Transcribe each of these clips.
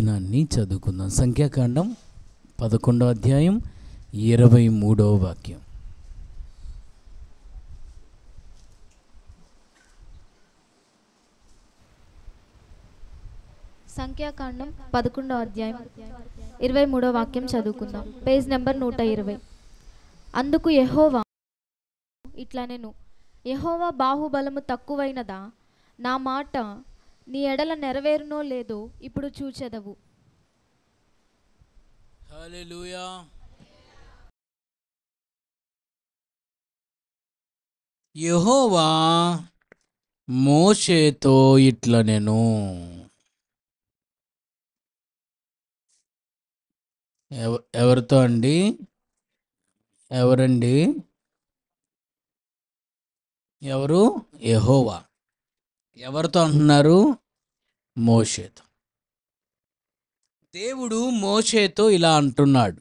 వచనాన్ని చదువుకుందాం. సంఖ్యాకాండం 11వ అధ్యాయం 23వ వాక్యం. సంఖ్యాకాండం 11వ అధ్యాయం 23వ వాక్యం చదువుకుందాం. Page number 120. అందుకు యెహోవా ఇట్లనెను, యెహోవా బాహుబలము తక్కువైనదా? నా మాట నీ ఎడల నెరవేరునో లేదో ఇప్పుడు చూచెదవు. హల్లెలూయా. యెహోవా మోషేతో ఇట్లనెను. ఎవరితో అండి? ఎవరండి? ఎవరు? యెహోవా. ఎవరితో అంటున్నారు? మోషేతో. దేవుడు మోషేతో ఇలా అంటున్నాడు.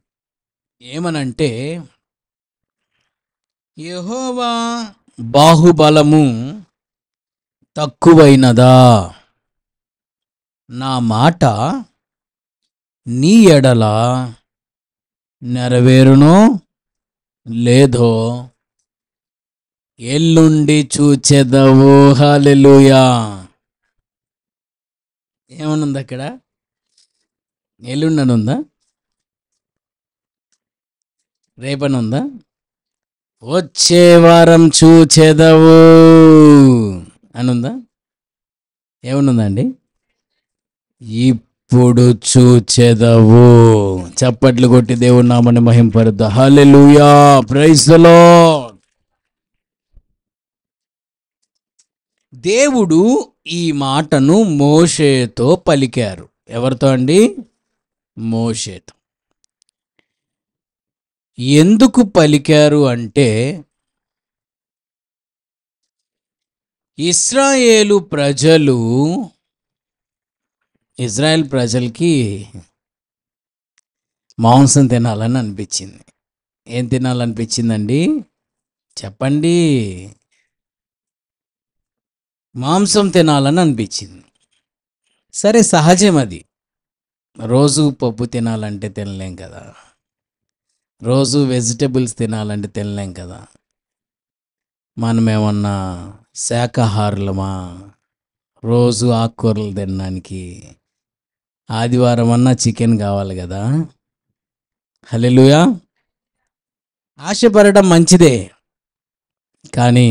ఏమనంటే, యెహోవా బాహుబలము తక్కువైనదా? నా మాట నీ ఎడల నెరవేరునో లేదో ఎల్లుండి చూచెదవు. హల్లెలూయా. ఏమనుంది అక్కడ? ఎల్లుండి అని ఉందా? రేపని ఉందా? వచ్చే వారం చూచెదవు అని ఉందా? ఏమనుందండి? ఇప్పుడు చూచెదవు. చప్పట్లు కొట్టి దేవుని నామమును మహింపరుద్దాం. హల్లెలూయా. Praise the Lord. దేవుడు ఈ మాటను మోషేతో పలికారు. ఎవరితో అండి? మోషేతో. ఎందుకు పలికారు అంటే, ఇజ్రాయేల్ ప్రజలకి మాంసం తినాలని అనిపించింది. ఏం తినాలనిపించిందండి? చెప్పండి. మాంసం తినాలని అనిపించింది. సరే, సహజం అది. రోజు పప్పు తినాలంటే తినలేం కదా, రోజు వెజిటబుల్స్ తినాలంటే తినలేం కదా. మనం ఏమన్నా శాకాహారులమా? రోజు ఆకుకూరలు తినడానికి ఆదివారం అన్నా చికెన్ కావాలి కదా. హల్లెలూయా. ఆశపడడం మంచిదే, కానీ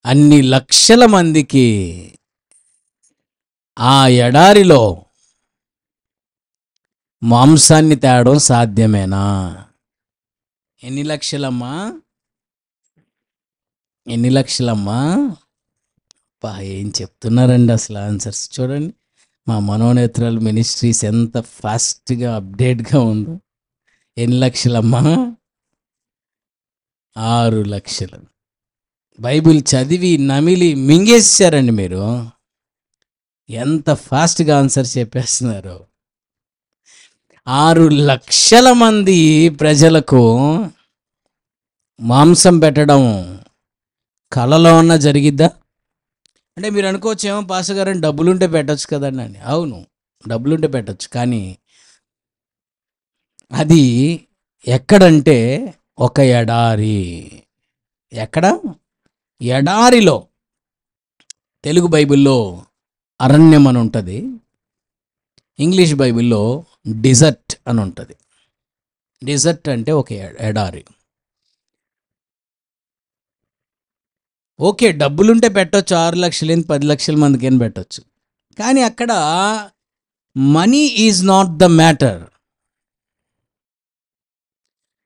అన్ని లక్షల మందికి ఆ ఎడారిలో మాంసాన్ని తేవడం సాధ్యమేనా? ఎన్ని లక్షలమ్మా? ఎన్ని లక్షలమ్మా? ఏం చెప్తున్నారండి అసలు ఆన్సర్స్ చూడండి. మా మనోనేత్రాలు మినిస్ట్రీస్ ఎంత ఫాస్ట్గా అప్డేట్గా ఉందో. ఎన్ని లక్షలమ్మా? 6 లక్షలు. బైబిల్ చదివి నమిలి మింగేసారండి మీరు. ఎంత ఫాస్ట్గా ఆన్సర్ చెప్పేస్తున్నారు. 6 లక్షల మంది ప్రజలకు మాంసం పెట్టడం కలలో ఉన్న జరిగిద్దా? అంటే మీరు అనుకోవచ్చేమో, పాస్టర్ గారు డబ్బులుంటే పెట్టచ్చు కదండి అని. అవును, డబ్బులుంటే పెట్టచ్చు, కానీ అది ఎక్కడంటే ఒక ఎడారి. ఎక్కడ? ఎడారిలో. తెలుగు బైబిల్లో అరణ్యం అని ఉంటుంది, ఇంగ్లీష్ బైబిల్లో డిజర్ట్ అని ఉంటుంది. డిజర్ట్ అంటే ఒక ఎడారి. ఓకే, డబ్బులుంటే పెట్టవచ్చు. 6 లక్షలు 10 లక్షల మందికి పెట్టవచ్చు, కానీ అక్కడ money is not the matter.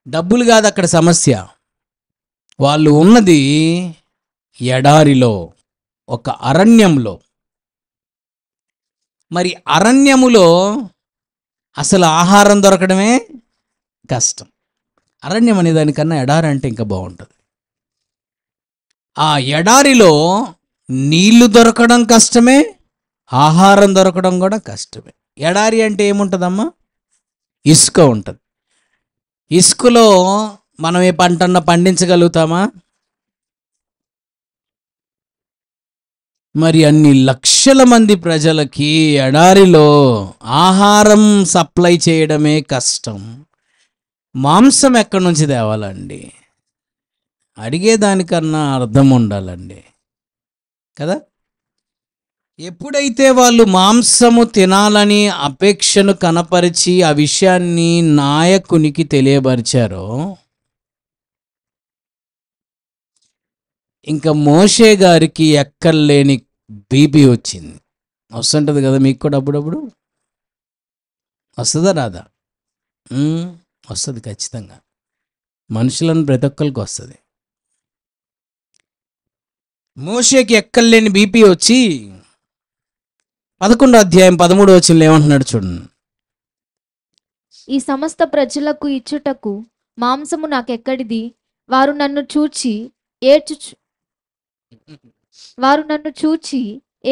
డబ్బులు కాదు అక్కడ సమస్య. వాళ్ళు ఉన్నది ఎడారిలో, ఒక అరణ్యంలో. మరి అరణ్యములో అసలు ఆహారం దొరకడమే కష్టం. అరణ్యం అనే దానికన్నా ఎడారి అంటే ఇంకా బాగుంటుంది. ఆ ఎడారిలో నీళ్లు దొరకడం కష్టమే, ఆహారం దొరకడం కూడా కష్టమే. ఎడారి అంటే ఏముంటుందమ్మా? ఇసుక ఉంటుంది. ఇసుకలో మనం ఏ పంటన్నా పండించగలుగుతామా? మరి అన్ని లక్షల మంది ప్రజలకి ఎడారిలో ఆహారం సప్లై చేయడమే కష్టం, మాంసం ఎక్కడి నుంచి తేవాలండి? అడిగేదానికన్నా అర్థం ఉండాలండి కదా. ఎప్పుడైతే వాళ్ళు మాంసము తినాలని అపేక్షను కనపరిచి ఆ విషయాన్ని నాయకునికి తెలియపరిచారో, ఇంకా మోషే గారికి ఎక్కర్లేని బీపీ వచ్చింది. వస్తుంటుంది కదా మీకు కూడా అప్పుడప్పుడు. వస్తుందా రాదా? వస్తుంది ఖచ్చితంగా. మనుషులను ప్రతి ఒక్కరికి వస్తుంది. మోషేకి ఎక్కర్లేని బీపీ వచ్చి 11వ అధ్యాయం 13వ వచనంలో ఏమంటున్నాడు చూడండి. ఈ సమస్త ప్రజలకు ఇచ్చుటకు మాంసము నాకెక్కడిది? వారు నన్ను చూచి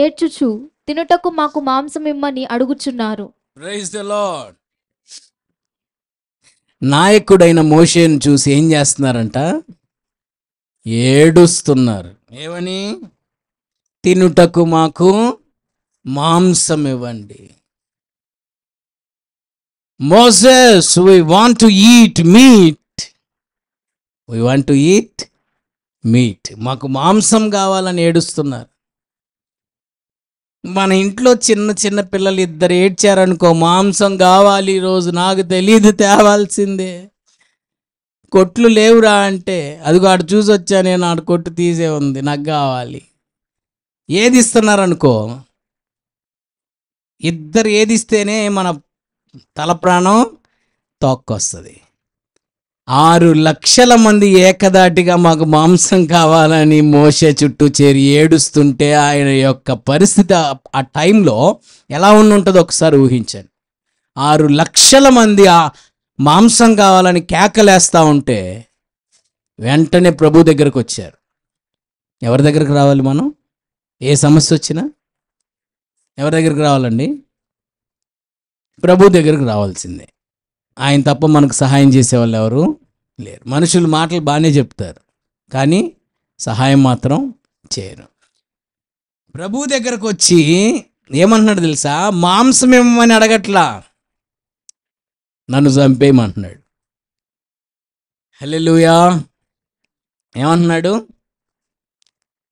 ఏడ్చుచు తినుటకు మాకు మాంసం ఇమ్మని అడుగుచున్నారు. Praise the lord. నాయకుడైన మోషేను చూసి ఏం చేస్తున్నారంట? ఏడుస్తున్నారు. ఏమని? తినుటకు మాకు మాంసం ఇవ్వండి. Moses, we want to eat meat. We want to eat meat. మాకు మాంసం కావాలని ఏడుస్తున్నారు. మన ఇంట్లో చిన్న చిన్న పిల్లలు ఇద్దరు ఏడ్చారనుకో, మాంసం కావాలి ఈరోజు, నాకు తెలియదు తేవాల్సిందే, కొట్లు లేవురా అంటే, అదిగో ఆడు చూసి వచ్చా నేను, ఆడు కొట్టు తీసే ఉంది, నాకు కావాలి. ఏది ఇస్తున్నారనుకో, ఇద్దరు ఏది ఇస్తేనే మన తల ప్రాణం తోక్కొస్తుంది. 6 లక్షల మంది ఏకదాటిగా మాకు మాంసం కావాలని మోషే చుట్టూ చేరి ఏడుస్తుంటే ఆయన యొక్క పరిస్థితి ఆ టైంలో ఎలా ఉంటుందో ఒకసారి ఊహించండి. 6 లక్షల మంది ఆ మాంసం కావాలని కేకలేస్తూ ఉంటే వెంటనే ప్రభు దగ్గరకు వచ్చారు. ఎవరి దగ్గరకు రావాలి మనం? ఏ సమస్య వచ్చినా ఎవరి దగ్గరికి రావాలండి? ప్రభు దగ్గరకు రావాల్సిందే. ఆయన తప్ప మనకు సహాయం చేసేవాళ్ళు ఎవరు లేరు. మనుషులు మాటలు బాగానే చెప్తారు కానీ సహాయం మాత్రం చేయరు. ప్రభు దగ్గరకు వచ్చి ఏమంటున్నాడు తెలుసా? మాంసం ఇవ్వమని అడగట్లా, నన్ను చంపేయమంటున్నాడు. హల్లెలూయా. ఏమంటున్నాడు?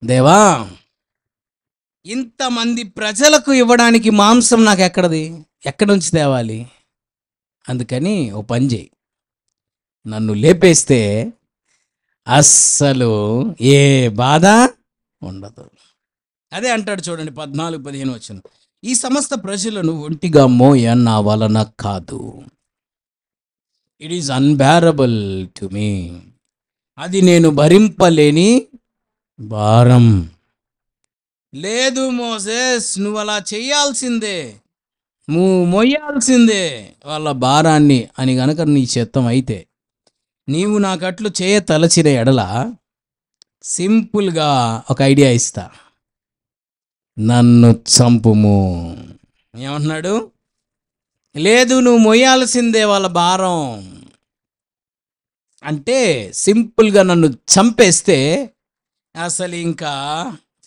దేవా, ఇంతమంది ప్రజలకు ఇవ్వడానికి మాంసం నాకు ఎక్కడి నుంచి తేవాలి? అందుకని ఓ పని చేయి, నన్ను లేపేస్తే అస్సలు ఏ బాధ ఉండదు. అదే అంటాడు చూడండి 14-15 వచనం. ఈ సమస్త ప్రజలను ఒంటిగా మోయ నా వలన కాదు. It is unbearable to me. అది నేను భరింపలేని భారం. లేదు మోసెస్, నువ్వు అలా చేయాల్సిందే, నువ్వు మొయ్యాల్సిందే వాళ్ళ భారాన్ని అని గనక నీ చిత్తం అయితే, నీవు నాకట్లు చేయ తలచిన ఎడల సింపుల్గా ఒక ఐడియా ఇస్తా, నన్ను చంపుము. ఏమంటున్నాడు? లేదు, నువ్వు మొయ్యాల్సిందే వాళ్ళ భారం అంటే సింపుల్గా నన్ను చంపేస్తే అసలు ఇంకా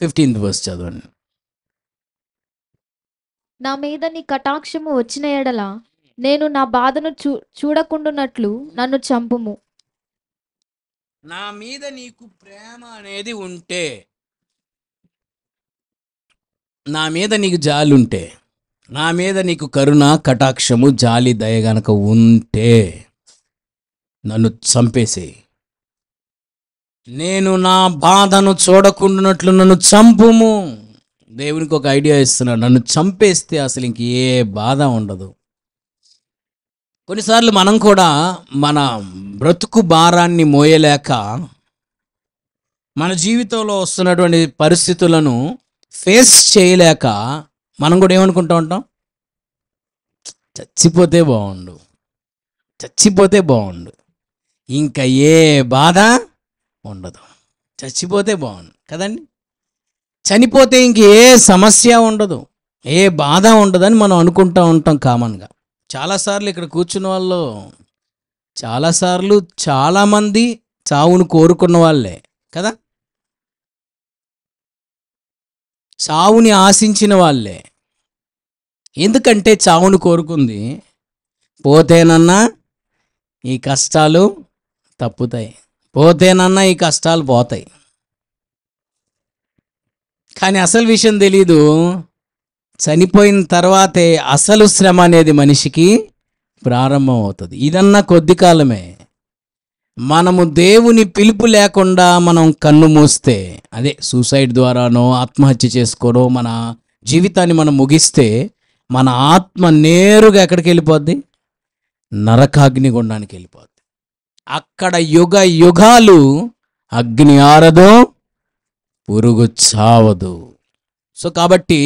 15th verse చదవండి. నా మీద నీ కటాక్షము వచ్చిన ఎడల నేను నా బాధను చూడకుండునట్లు నన్ను చంపుము. నా మీద నీకు ప్రేమ అనేది ఉంటే, నా మీద నీకు జాలి ఉంటే, నా మీద నీకు కరుణ, కటాక్షము, జాలి, దయ గనక ఉంటే నన్ను చంపేసేయి. నేను నా బాధను చూడకుండానట్లు నన్ను చంపుము. దేవునికి ఒక ఐడియా ఇస్తున్నాడు, నన్ను చంపేస్తే అసలు ఇంక ఏ బాధ ఉండదు. కొన్నిసార్లు మనం కూడా మన బ్రతుకు భారాన్ని మోయలేక మన జీవితంలో వస్తున్నటువంటి పరిస్థితులను ఫేస్ చేయలేక మనం కూడా ఏమనుకుంటూ ఉంటాం? చచ్చిపోతే బాగుండు, ఇంకా ఏ బాధ ఉండదు, చచ్చిపోతే బాగుండు కదండి. చనిపోతే ఇంక ఏ సమస్య ఉండదు, ఏ బాధ ఉండదని మనం అనుకుంటూ ఉంటాం కామన్గా. చాలాసార్లు ఇక్కడ కూర్చున్న వాళ్ళు చాలామంది చావును కోరుకున్న వాళ్ళే కదా. చావుని ఆశించిన వాళ్ళే. ఎందుకంటే చావును కోరుకుంది, పోతేనన్నా ఈ కష్టాలు తప్పుతాయి, పోతేనన్నా ఈ కష్టాలు పోతాయి. కానీ అసలు విషయం తెలీదు, చనిపోయిన తర్వాతే అసలు శ్రమ అనేది మనిషికి ప్రారంభం అవుతుంది. ఇదన్నా కొద్ది కాలమే. మనము దేవుని పిలుపు లేకుండా మనం కన్ను మూస్తే, అదే సూసైడ్ ద్వారానో ఆత్మహత్య చేసుకోనో మన జీవితాన్ని మనం ముగిస్తే, మన ఆత్మ నేరుగా ఎక్కడికి వెళ్ళిపోద్ది? నరకాగ్నిగుండానికి వెళ్ళిపోద్ది. అక్కడ యుగ యుగాలు అగ్ని ఆరదు, పురుగు చావదు. సో కాబట్టి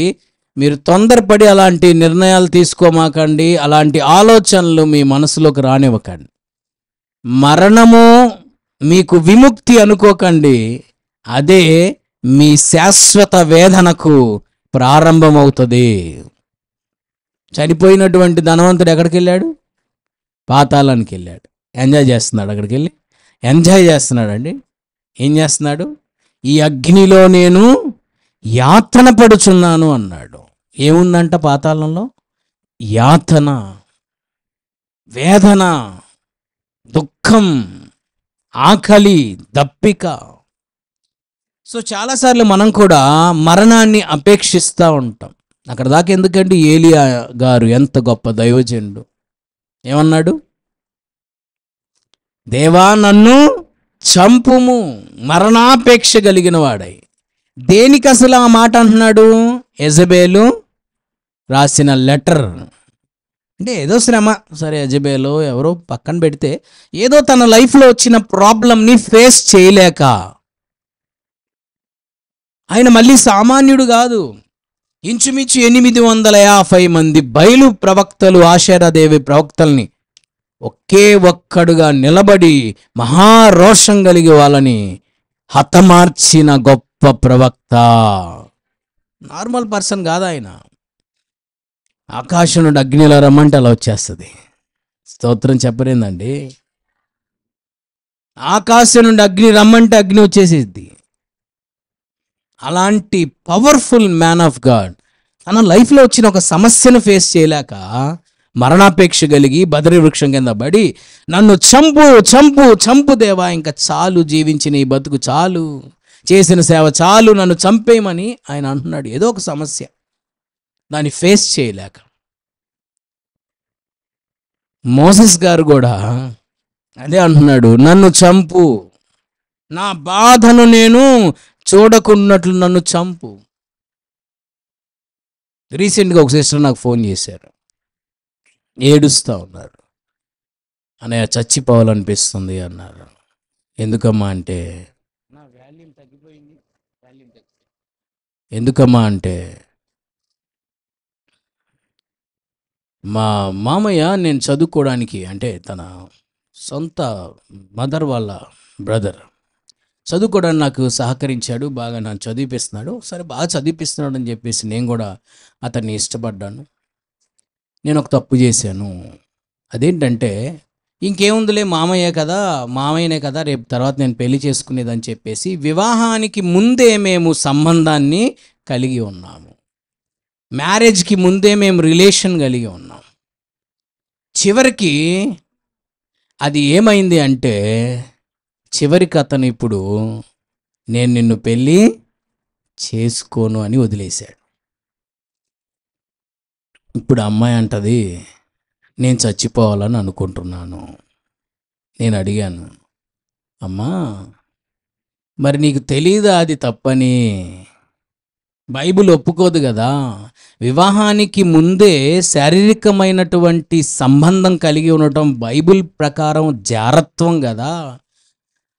మీరు తొందరపడి అలాంటి నిర్ణయాలు తీసుకోమాకండి, అలాంటి ఆలోచనలు మీ మనసులోకి రానివ్వకండి. మరణము మీకు విముక్తి అనుకోకండి, అదే మీ శాశ్వత వేదనకు ప్రారంభమవుతుంది. చనిపోయినటువంటి ధనవంతుడు ఎక్కడికి వెళ్ళాడు? పాతాళానికి వెళ్ళాడు. ఎంజాయ్ చేస్తున్నాడు, అక్కడికి వెళ్ళి ఎంజాయ్ చేస్తున్నాడండి. ఏం చేస్తున్నాడు? ఈ అగ్నిలో నేను యాతన పడుచున్నాను అన్నాడు. ఏముందంట పాతాళంలో? యాతన, వేదన, దుఃఖం, ఆకలి, దప్పిక. సో చాలాసార్లు మనం కూడా మరణాన్ని అపేక్షిస్తూ ఉంటాం. అక్కడ దాకా ఎందుకంటే ఏలియా గారు ఎంత గొప్ప దైవజనుడు. ఏమన్నాడు? దేవా నన్ను చంపుము, మరణాపేక్ష కలిగిన వాడై. దేనికి అసలు ఆ మాట అంటున్నాడు? యెజబేలు రాసిన లెటర్. అంటే ఏదో శ్రమ, సరే యెజబేలు ఎవరో పక్కన పెడితే, ఏదో తన లైఫ్లో వచ్చిన ప్రాబ్లంని ఫేస్ చేయలేక, ఆయన మళ్ళీ సామాన్యుడు కాదు. ఇంచుమించు 850 మంది బయలు ప్రవక్తలు, ఆషేరాదేవి ప్రవక్తల్ని ఒకే ఒక్కడుగా నిలబడి మహారోషం కలిగి వాళ్ళని హతమార్చిన గొప్ప ప్రవక్త. నార్మల్ పర్సన్ కాదు ఆయన. ఆకాశం నుండి అగ్నిలో రమ్మంటే అలా వచ్చేస్తుంది. స్తోత్రం చెప్పరేందండి? ఆకాశం నుండి అగ్ని రమ్మంటే అగ్ని వచ్చేసేది. అలాంటి పవర్ఫుల్ మ్యాన్ ఆఫ్ గాడ్ తన లైఫ్లో వచ్చిన ఒక సమస్యను ఫేస్ చేయలేక మరణాపేక్ష కలిగి బదరి వృక్షం కింద పడి, నన్ను చంపు చంపు చంపు దేవా, ఇంకా చాలు, జీవించిన ఈ బతుకు చాలు, చేసిన సేవ చాలు, నన్ను చంపేయమని ఆయన అంటున్నాడు. ఏదో ఒక సమస్య, దాన్ని ఫేస్ చేయలేక. మోసెస్ గారు కూడా అదే అంటున్నాడు, నన్ను చంపు, నా బాధను నేను చూడకున్నట్లు నన్ను చంపు. రీసెంట్గా ఒక సిస్టర్ నాకు ఫోన్ చేశారు, ఏడుస్తూ ఉన్నారు. అన్నయ్య చచ్చిపోవాలనిపిస్తుంది అన్నారు. ఎందుకమ్మా అంటే, నా వాల్యూమ్ తగ్గిపోయింది. ఎందుకమ్మా అంటే, మా మామయ్య నేను చదువుకోవడానికి, అంటే తన సొంత మదర్ వాళ్ళ బ్రదర్ చదువుకోవడానికి నాకు సహకరించాడు, బాగా నన్ను చదివిపిస్తున్నాడు. సరే బాగా చదివిపిస్తున్నాడు అని చెప్పేసి నేను కూడా అతన్ని ఇష్టపడ్డాను. నేను ఒక తప్పు చేశాను. అదేంటంటే, ఇంకేముందిలే మామయ్యనే కదా రేపు తర్వాత నేను పెళ్లి చేసుకునేదని చెప్పేసి వివాహానికి ముందే మేము సంబంధాన్ని కలిగి ఉన్నాము. మ్యారేజ్కి ముందే మేము రిలేషన్ కలిగి ఉన్నాం. చివరికి అది ఏమైంది అంటే, చివరికి అతను ఇప్పుడు నేను నిన్ను పెళ్ళి చేసుకోను అని వదిలేశాడు. ఇప్పుడు అమ్మాయి అంటది, నేను చచ్చిపోవాలని అనుకుంటున్నాను. నేను అడిగాను, అమ్మా మరి నీకు తెలీదా అది తప్పని? బైబిల్ ఒప్పుకోదు కదా. వివాహానికి ముందే శారీరకమైనటువంటి సంబంధం కలిగి ఉండటం బైబిల్ ప్రకారం జారత్వం కదా.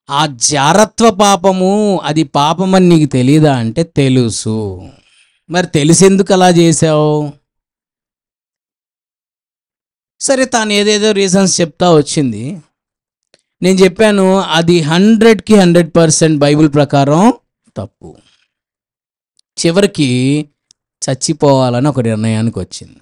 ఆ జారత్వ పాపము, అది పాపమని నీకు తెలీదా అంటే తెలుసు. మరి తెలిసేందుకు అలా చేసావు? సరే, తాను ఏదేదో రీజన్స్ చెప్తా వచ్చింది. నేను చెప్పాను, అది 100కి 100% బైబిల్ ప్రకారం తప్పు. చివరికి చచ్చిపోవాలని ఒక నిర్ణయానికి వచ్చింది.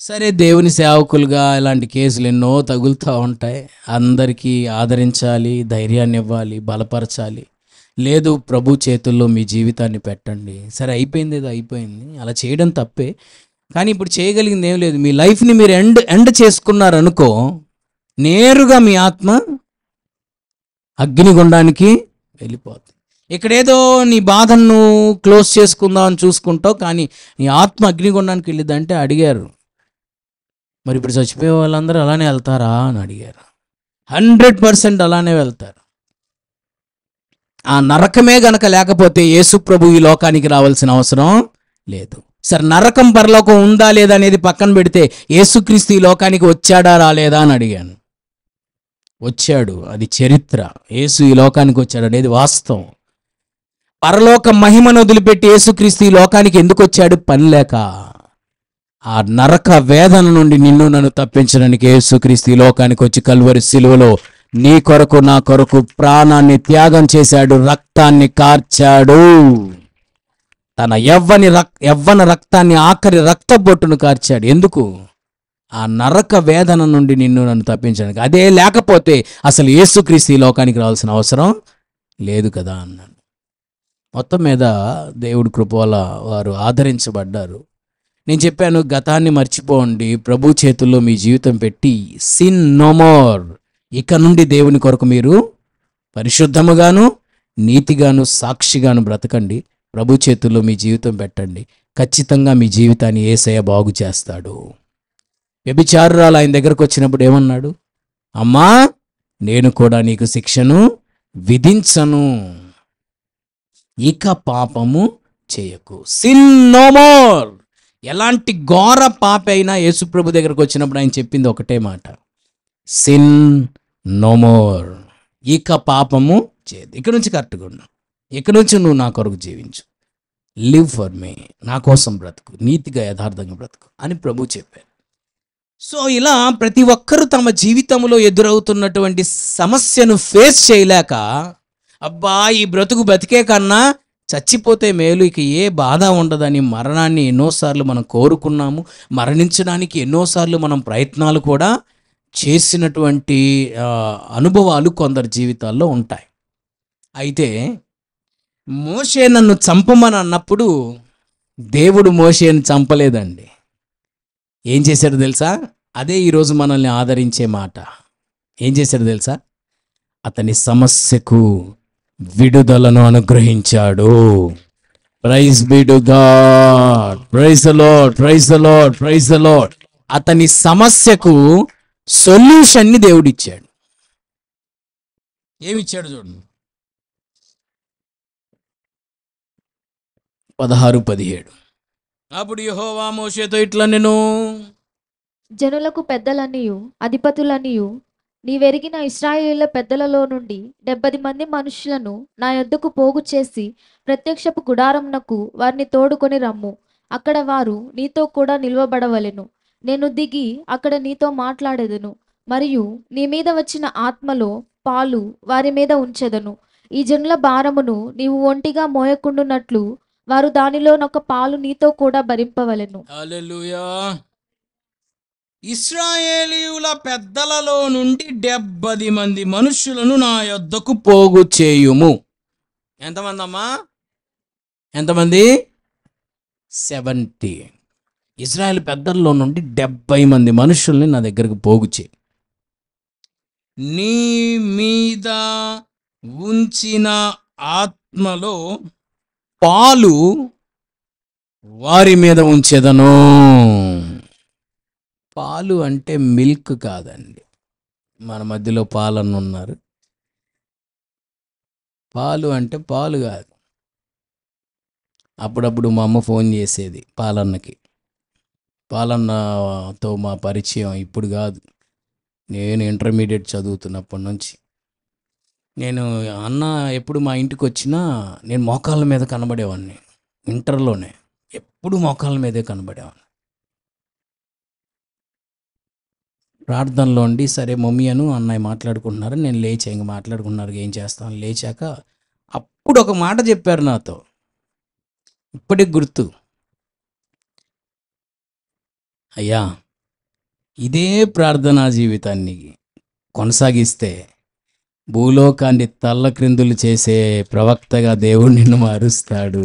సరే, దేవుని సేవకులుగా ఇలాంటి కేసులు ఎన్నో తగులుతూ ఉంటాయి. అందరికీ ఆదరించాలి, ధైర్యాన్ని ఇవ్వాలి, బలపరచాలి. లేదు ప్రభు చేతుల్లో మీ జీవితాన్ని పెట్టండి. సరే అయిపోయింది ఏదో అయిపోయింది, అలా చేయడం తప్పే. కానీ ఇప్పుడు చేయగలిగింది ఏం లేదు. మీ లైఫ్ని మీరు ఎండ్ చేసుకున్నారనుకో, నేరుగా మీ ఆత్మ అగ్నిగుండానికి వెళ్ళిపోతుంది. ఇక్కడేదో నీ బాధను క్లోజ్ చేసుకుందాం అని చూసుకుంటావు, కానీ నీ ఆత్మ అగ్నిగుండానికి వెళ్ళిద్దంటే అడిగారు, మరి ఇప్పుడు చచ్చిపోయే వాళ్ళందరూ అలానే వెళ్తారా అని అడిగారు. 100% అలానే వెళ్తారు. ఆ నరకమే గనక లేకపోతే యేసు ప్రభు ఈ లోకానికి రావాల్సిన అవసరం లేదు. సరే, నరకం పరలోకం ఉందా లేదా అనేది పక్కన పెడితే యేసుక్రీస్తు ఈ లోకానికి వచ్చాడా రాలేదా అని అడిగాను. వచ్చాడు, అది చరిత్ర. యేసు ఈ లోకానికి వచ్చాడు అనేది వాస్తవం. పరలోక మహిమను వదిలిపెట్టి యేసుక్రీస్తు ఈ లోకానికి ఎందుకు వచ్చాడు? పని లేక. ఆ నరక వేదన నుండి నిన్ను నన్ను తప్పించడానికి యేసుక్రీస్తు ఈ లోకానికి వచ్చి కల్వరి శిలువలో నీ కొరకు నా కొరకు ప్రాణాన్ని త్యాగం చేశాడు, రక్తాన్ని కార్చాడు. తన యవ్వన రక్తాన్ని, ఆఖరి రక్తబొట్టును కార్చాడు. ఎందుకు? ఆ నరక వేదన నుండి నిన్ను నన్ను తప్పించడానికి. అదే లేకపోతే అసలు యేసుక్రీస్తు ఈ లోకానికి రావాల్సిన అవసరం లేదు కదా అన్నాడు. మొత్తం మీద దేవుడి కృప వల్ల వారు ఆదరించబడ్డారు. నేను చెప్పాను, గతాన్ని మర్చిపోండి, ప్రభు చేతుల్లో మీ జీవితం పెట్టి సిన్ నో మోర్. ఇక నుండి దేవుని కొరకు మీరు పరిశుద్ధముగాను నీతిగాను సాక్షిగాను బ్రతకండి. ప్రభు చేతుల్లో మీ జీవితం పెట్టండి. ఖచ్చితంగా మీ జీవితాన్ని యేసయ్య బాగు చేస్తాడు. వ్యభిచారురాలు ఆయన దగ్గరకు వచ్చినప్పుడు ఏమన్నాడు? అమ్మా, నేను కూడా నీకు శిక్షను విధించను, ఇక పాపము చేయకు. Sin no more. ఎలాంటి ఘోర పాప అయినా యేసుప్రభు దగ్గరకు వచ్చినప్పుడు ఆయన చెప్పింది ఒకటే మాట, సిన్ నో మోర్. ఇక పాపము చేయదు. ఇక నుంచి కరెక్ట్గా ఉన్నావు, ఇక నుంచి నువ్వు నా కొరకు జీవించు, లివ్ ఫర్ మీ, నా కోసం బ్రతుకు, నీతిగా యథార్థంగా బ్రతుకు అని ప్రభు చెప్పారు. సో ఇలా ప్రతి ఒక్కరూ తమ జీవితంలో ఎదురవుతున్నటువంటి సమస్యను ఫేస్ చేయలేక, అబ్బా ఈ బ్రతుకు బతికే కన్నా చచ్చిపోతే మేలు, ఇక ఏ బాధ ఉండదని మరణాన్ని ఎన్నోసార్లు మనం కోరుకున్నాము. మరణించడానికి ఎన్నోసార్లు మనం ప్రయత్నాలు కూడా చేసినటువంటి అనుభవాలు కొందరి జీవితాల్లో ఉంటాయి. అయితే మోషే నన్ను చంపమని అన్నప్పుడు దేవుడు మోషేని చంపలేదండి. ఏం చేశాడు తెలుసా? అదే ఈరోజు మనల్ని ఆదరించే మాట. ఏం చేశాడు తెలుసా? అతని సమస్యకు విడుదలను అనుగ్రహించాడు. Praise be to God. Praise the Lord, praise the Lord, praise the Lord. అతని సమస్యకు సొల్యూషన్ని దేవుడిచ్చాడు. ఏమిచ్చాడు చూడండి, 16-17. అప్పుడు యెహోవా మోషేతో ఇట్లా నేను జనులకు పెద్దలనియు అధిపతులనియు నీవెరిగిన ఇశ్రాయేలీయుల పెద్దలలో నుండి 70 మంది మనుషులను నా యొద్దకు పోగు చేసి ప్రత్యక్షపు గుడారమునకు వారిని తోడుకొని రమ్ము. అక్కడ వారు నీతో కూడా నిల్వబడవలెను. నేను దిగి అక్కడ నీతో మాట్లాడెదను, మరియు నీ మీద వచ్చిన ఆత్మలో పాలు వారి మీద ఉంచెదను. ఈ జనుల భారమును నీవు ఒంటిగా మోయకుండునట్లు వారు దానిలోనొక పాలు నీతో కూడా భరింపవలెను. హల్లెలూయా. ఇశ్రాయేలీయుల పెద్దలలో నుండి 70 మంది మనుషులను నా యొద్దకు పోగు చేయుము. ఎంతమంది అమ్మా? ఎంతమంది? 70. ఇశ్రాయేల్ పెద్దల్లో నుండి 70 మంది మనుషుల్ని నా దగ్గరకు పోగు చేయి. నీ మీద ఉంచిన ఆత్మలో పాలు వారి మీద ఉంచెదను. పాలు అంటే మిల్క్ కాదండి. మన మధ్యలో పాలన్న ఉన్నారు. పాలు అంటే పాలు కాదు. అప్పుడప్పుడు మా అమ్మ ఫోన్ చేసేది పాలన్నకి. పాలన్నతో మా పరిచయం ఇప్పుడు కాదు, నేను ఇంటర్మీడియట్ చదువుతున్నప్పటి నుంచి. నేను అన్న ఎప్పుడు మా ఇంటికి వచ్చినా నేను మోకాళ్ళ మీద కనబడేవాడిని. ఇంటర్లోనే ఎప్పుడు మోకాళ్ళ మీదే కనబడేవాడిని. ప్రార్థనలో ఉండి సరే మమ్మీ అను అన్నయ్య మాట్లాడుకుంటున్నారు, నేను లేచా, ఇంక మాట్లాడుకున్నారు, ఏం చేస్తాను. లేచాక అప్పుడు ఒక మాట చెప్పారు నాతో, ఇప్పటికి గుర్తు. అయ్యా, ఇదే ప్రార్థనా జీవితాన్ని కొనసాగిస్తే భూలోకాన్ని తల్లక్రిందులు చేసే ప్రవక్తగా దేవుడు నిన్ను మారుస్తాడు.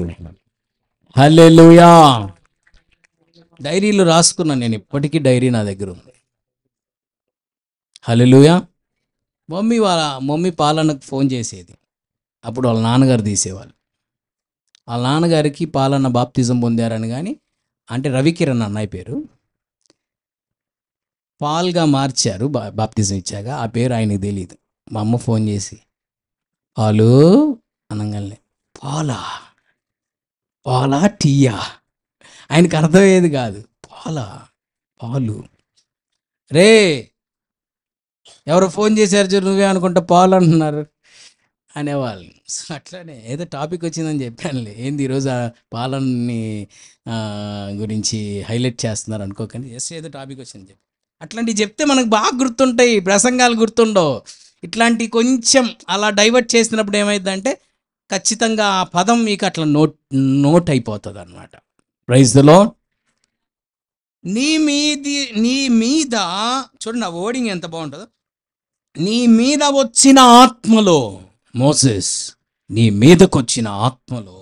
హల్లెలూయా. డైరీలు రాసుకున్నాను నేను, ఇప్పటికీ డైరీ నా దగ్గర ఉంది. హల్లెలూయా. మమ్మీ పాలనకు ఫోన్ చేసేది. అప్పుడు వాళ్ళ నాన్నగారు తీసేవాళ్ళు. వాళ్ళ నాన్నగారికి పాలన బాప్తిజం పొందారని, కానీ అంటే రవికిరణ్ అన్నయ్య పేరు, పాల్గా మార్చారు బాప్తిజం ఇచ్చాక. ఆ పేరు ఆయనకు తెలియదు. మా అమ్మ ఫోన్ చేసి పాలు అనగానే, పాలా పాలా టీయా, ఆయనకు అర్థమయ్యేది కాదు. పాలు రే, ఎవరో ఫోన్ చేశారు చూడు, నువ్వే అనుకుంటా పాలు అంటున్నారు అనేవాళ్ళు. సో అట్లానే ఏదో టాపిక్ వచ్చిందని చెప్పానులే. ఏంది ఈరోజు ఆ పాలనని గురించి హైలైట్ చేస్తున్నారు అనుకోకండి, జస్ట్ ఏదో టాపిక్ వచ్చిందని చెప్పి. అట్లాంటివి చెప్తే మనకు బాగా గుర్తుంటాయి, ప్రసంగాలు గుర్తుండవు. ఇట్లాంటి కొంచెం అలా డైవర్ట్ చేసినప్పుడు ఏమైందంటే ఖచ్చితంగా ఆ పదం మీకు అట్లా నోట్ అయిపోతుంది అనమాట. Praise the Lord. నీ మీద చూడండి, ఆ వర్డింగ్ ఎంత బాగుంటుందో. నీ మీద వచ్చిన ఆత్మలో, మోసెస్ నీ మీదకొచ్చిన ఆత్మలో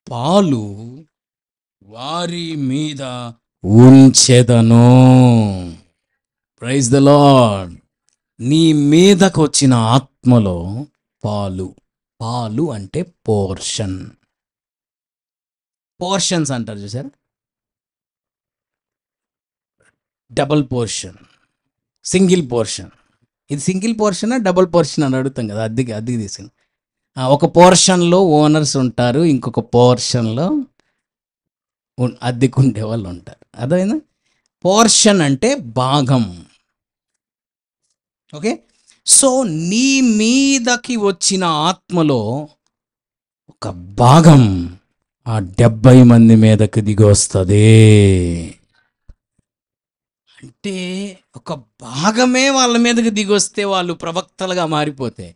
పాలు వారి మీద ఉంచెదను. Praise the Lord. నీ మీదకు వచ్చిన ఆత్మలో పాలు అంటే పోర్షన్స్ అంటారు చూసారు. Double portion, single portion. ఇది సింగిల్ పోర్షనా డబుల్ పోర్షన్ అని అడుగుతాం కదా, అద్దెకి తీసుకుని. ఒక పోర్షన్లో ఓనర్స్ ఉంటారు, ఇంకొక పోర్షన్లో అద్దెకు ఉండే వాళ్ళు ఉంటారు. అదేనా పోర్షన్ అంటే భాగం. ఓకే. సో నీ మీదకి వచ్చిన ఆత్మలో ఒక భాగం ఆ 70 మంది మీదకి దిగి వస్తుంది. అంటే ఒక భాగమే వాళ్ళ మీదకి దిగి వస్తే వాళ్ళు ప్రవక్తలుగా మారిపోతే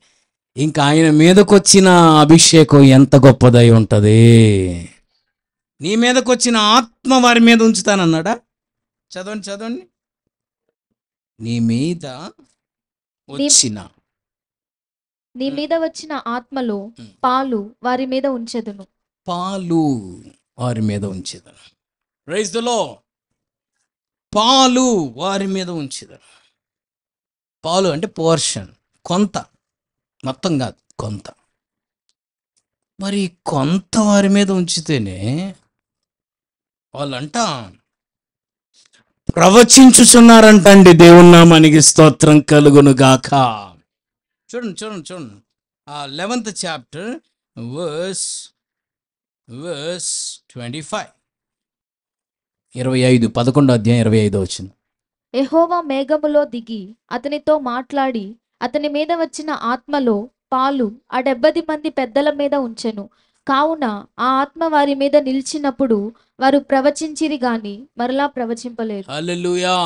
ఇంకా ఆయన మీదకి వచ్చిన అభిషేకం ఎంత గొప్పదై ఉంటుంది. నీ మీదకి వచ్చిన ఆత్మ వారి మీద ఉంచుతానన్నాడా? చదవండి. నీ మీద వచ్చిన ఆత్మలో పాలు వారి మీద ఉంచెదను. Praise the lord. పాలు వారి మీద ఉంచెదను. పాలు అంటే పోర్షన్, కొంత, మొత్తం కాదు, కొంత. మరి కొంత వారి మీద ఉంచితేనే వాళ్ళంట ప్రవచించుచున్నారంటండి. దేవుని నామానికి స్తోత్రం కలుగును గాక. చూడండి 11th chapter verse 25. 11వ అధ్యాయం 25వ వచనం. యెహోవా మేఘములో దిగి అతనితో మాట్లాడి అతని మీద వచ్చిన ఆత్మలో పాలు ఆ 70 మంది పెద్దల మీద ఉంచెను. కావున ఆ ఆత్మ వారి మీద నిలిచినప్పుడు వారు ప్రవచించిరి గాని మరలా ప్రవచింపలేదు. హల్లెలూయా.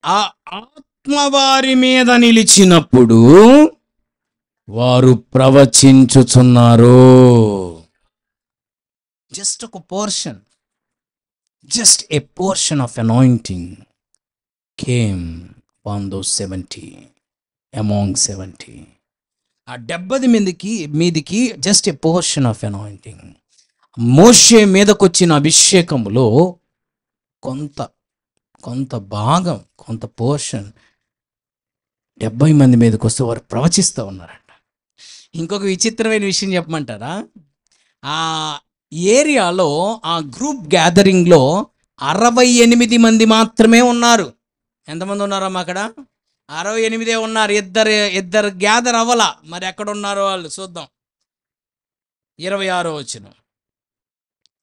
ఆ ఆత్మ వారి మీద నిలిచినప్పుడు వారు ప్రవచించుచున్నారు. జస్ట్ ఒక portion, just a portion of anointing came on those 70, among 70. ఆ 70 మీదికి just a portion of anointing. మోషే మీదకొచ్చిన అభిషేకములో కొంత భాగం, కొంత పోర్షన్ 70 మంది మీదకి వస్తే వారు ప్రవచిస్తూ ఉన్నారంట. ఇంకొక విచిత్రమైన విషయం చెప్పమంటారా? ఆ ఏరియాలో, ఆ గ్రూప్ గ్యాదరింగ్లో 68 మంది మాత్రమే ఉన్నారు. ఎంతమంది ఉన్నారమ్మా అక్కడ? 68 ఉన్నారు. ఇద్దరు గ్యాదర్ అవ్వాల. మరి ఎక్కడ ఉన్నారో వాళ్ళు చూద్దాం. 26వ వచనం.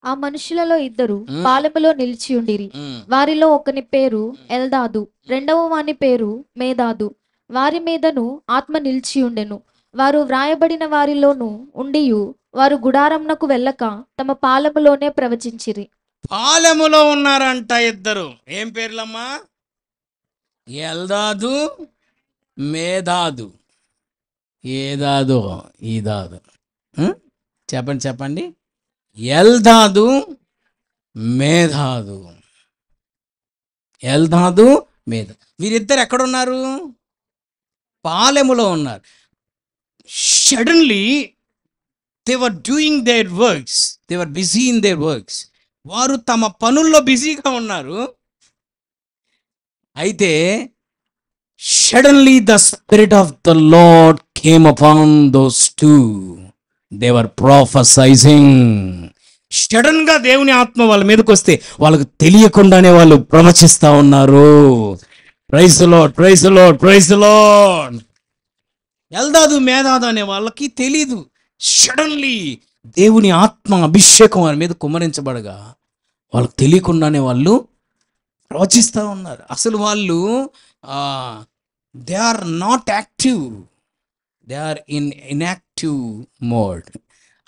ఆ మనుషులలో ఇద్దరు పాలెములో నిలిచి ఉండిరి. వారిలో ఒకని పేరు ఎల్దాదు, రెండవ వాని పేరు మేదాదు. వారి మీదను ఆత్మ నిలిచి ఉండెను. వారు వ్రాయబడిన వారిలోను ఉండియు వారు గుడారంనకు వెళ్ళక తమ పాలెములోనే ప్రవచించిరి. పాలెములో ఉన్నారంట ఇద్దరు. ఏం పేర్లమ్మా? ఎల్దాదు, మేదాదు. ఏదాదు, ఈదాదు. చెప్పండి. ఎల్దాదు, మేధాదు. వీరిద్దరు ఎక్కడున్నారు? పాలెములో ఉన్నారు. Suddenly they were doing their works, they were busy in their works. వారు తమ పనుల్లో బిజీగా ఉన్నారు. అయితే suddenly the spirit of the Lord came upon those two, they were prophesying. Sudden గా దేవుని ఆత్మ వాళ్ళ మీదకి వస్తే వాళ్ళకు తెలియకుండానే వాళ్ళు ప్రవచిస్తా ఉన్నారు. Praise the Lord, praise the Lord, praise the Lord. ఎల్దాదు మేధాదు అనే వాళ్ళకి తెలీదు. సడన్లీ దేవుని ఆత్మ అభిషేకం వారి మీద కుమ్మరించబడగా వాళ్ళకి తెలియకుండానే వాళ్ళు ప్రవచిస్తూ ఉన్నారు. అసలు వాళ్ళు they are not active, they are inactive mode.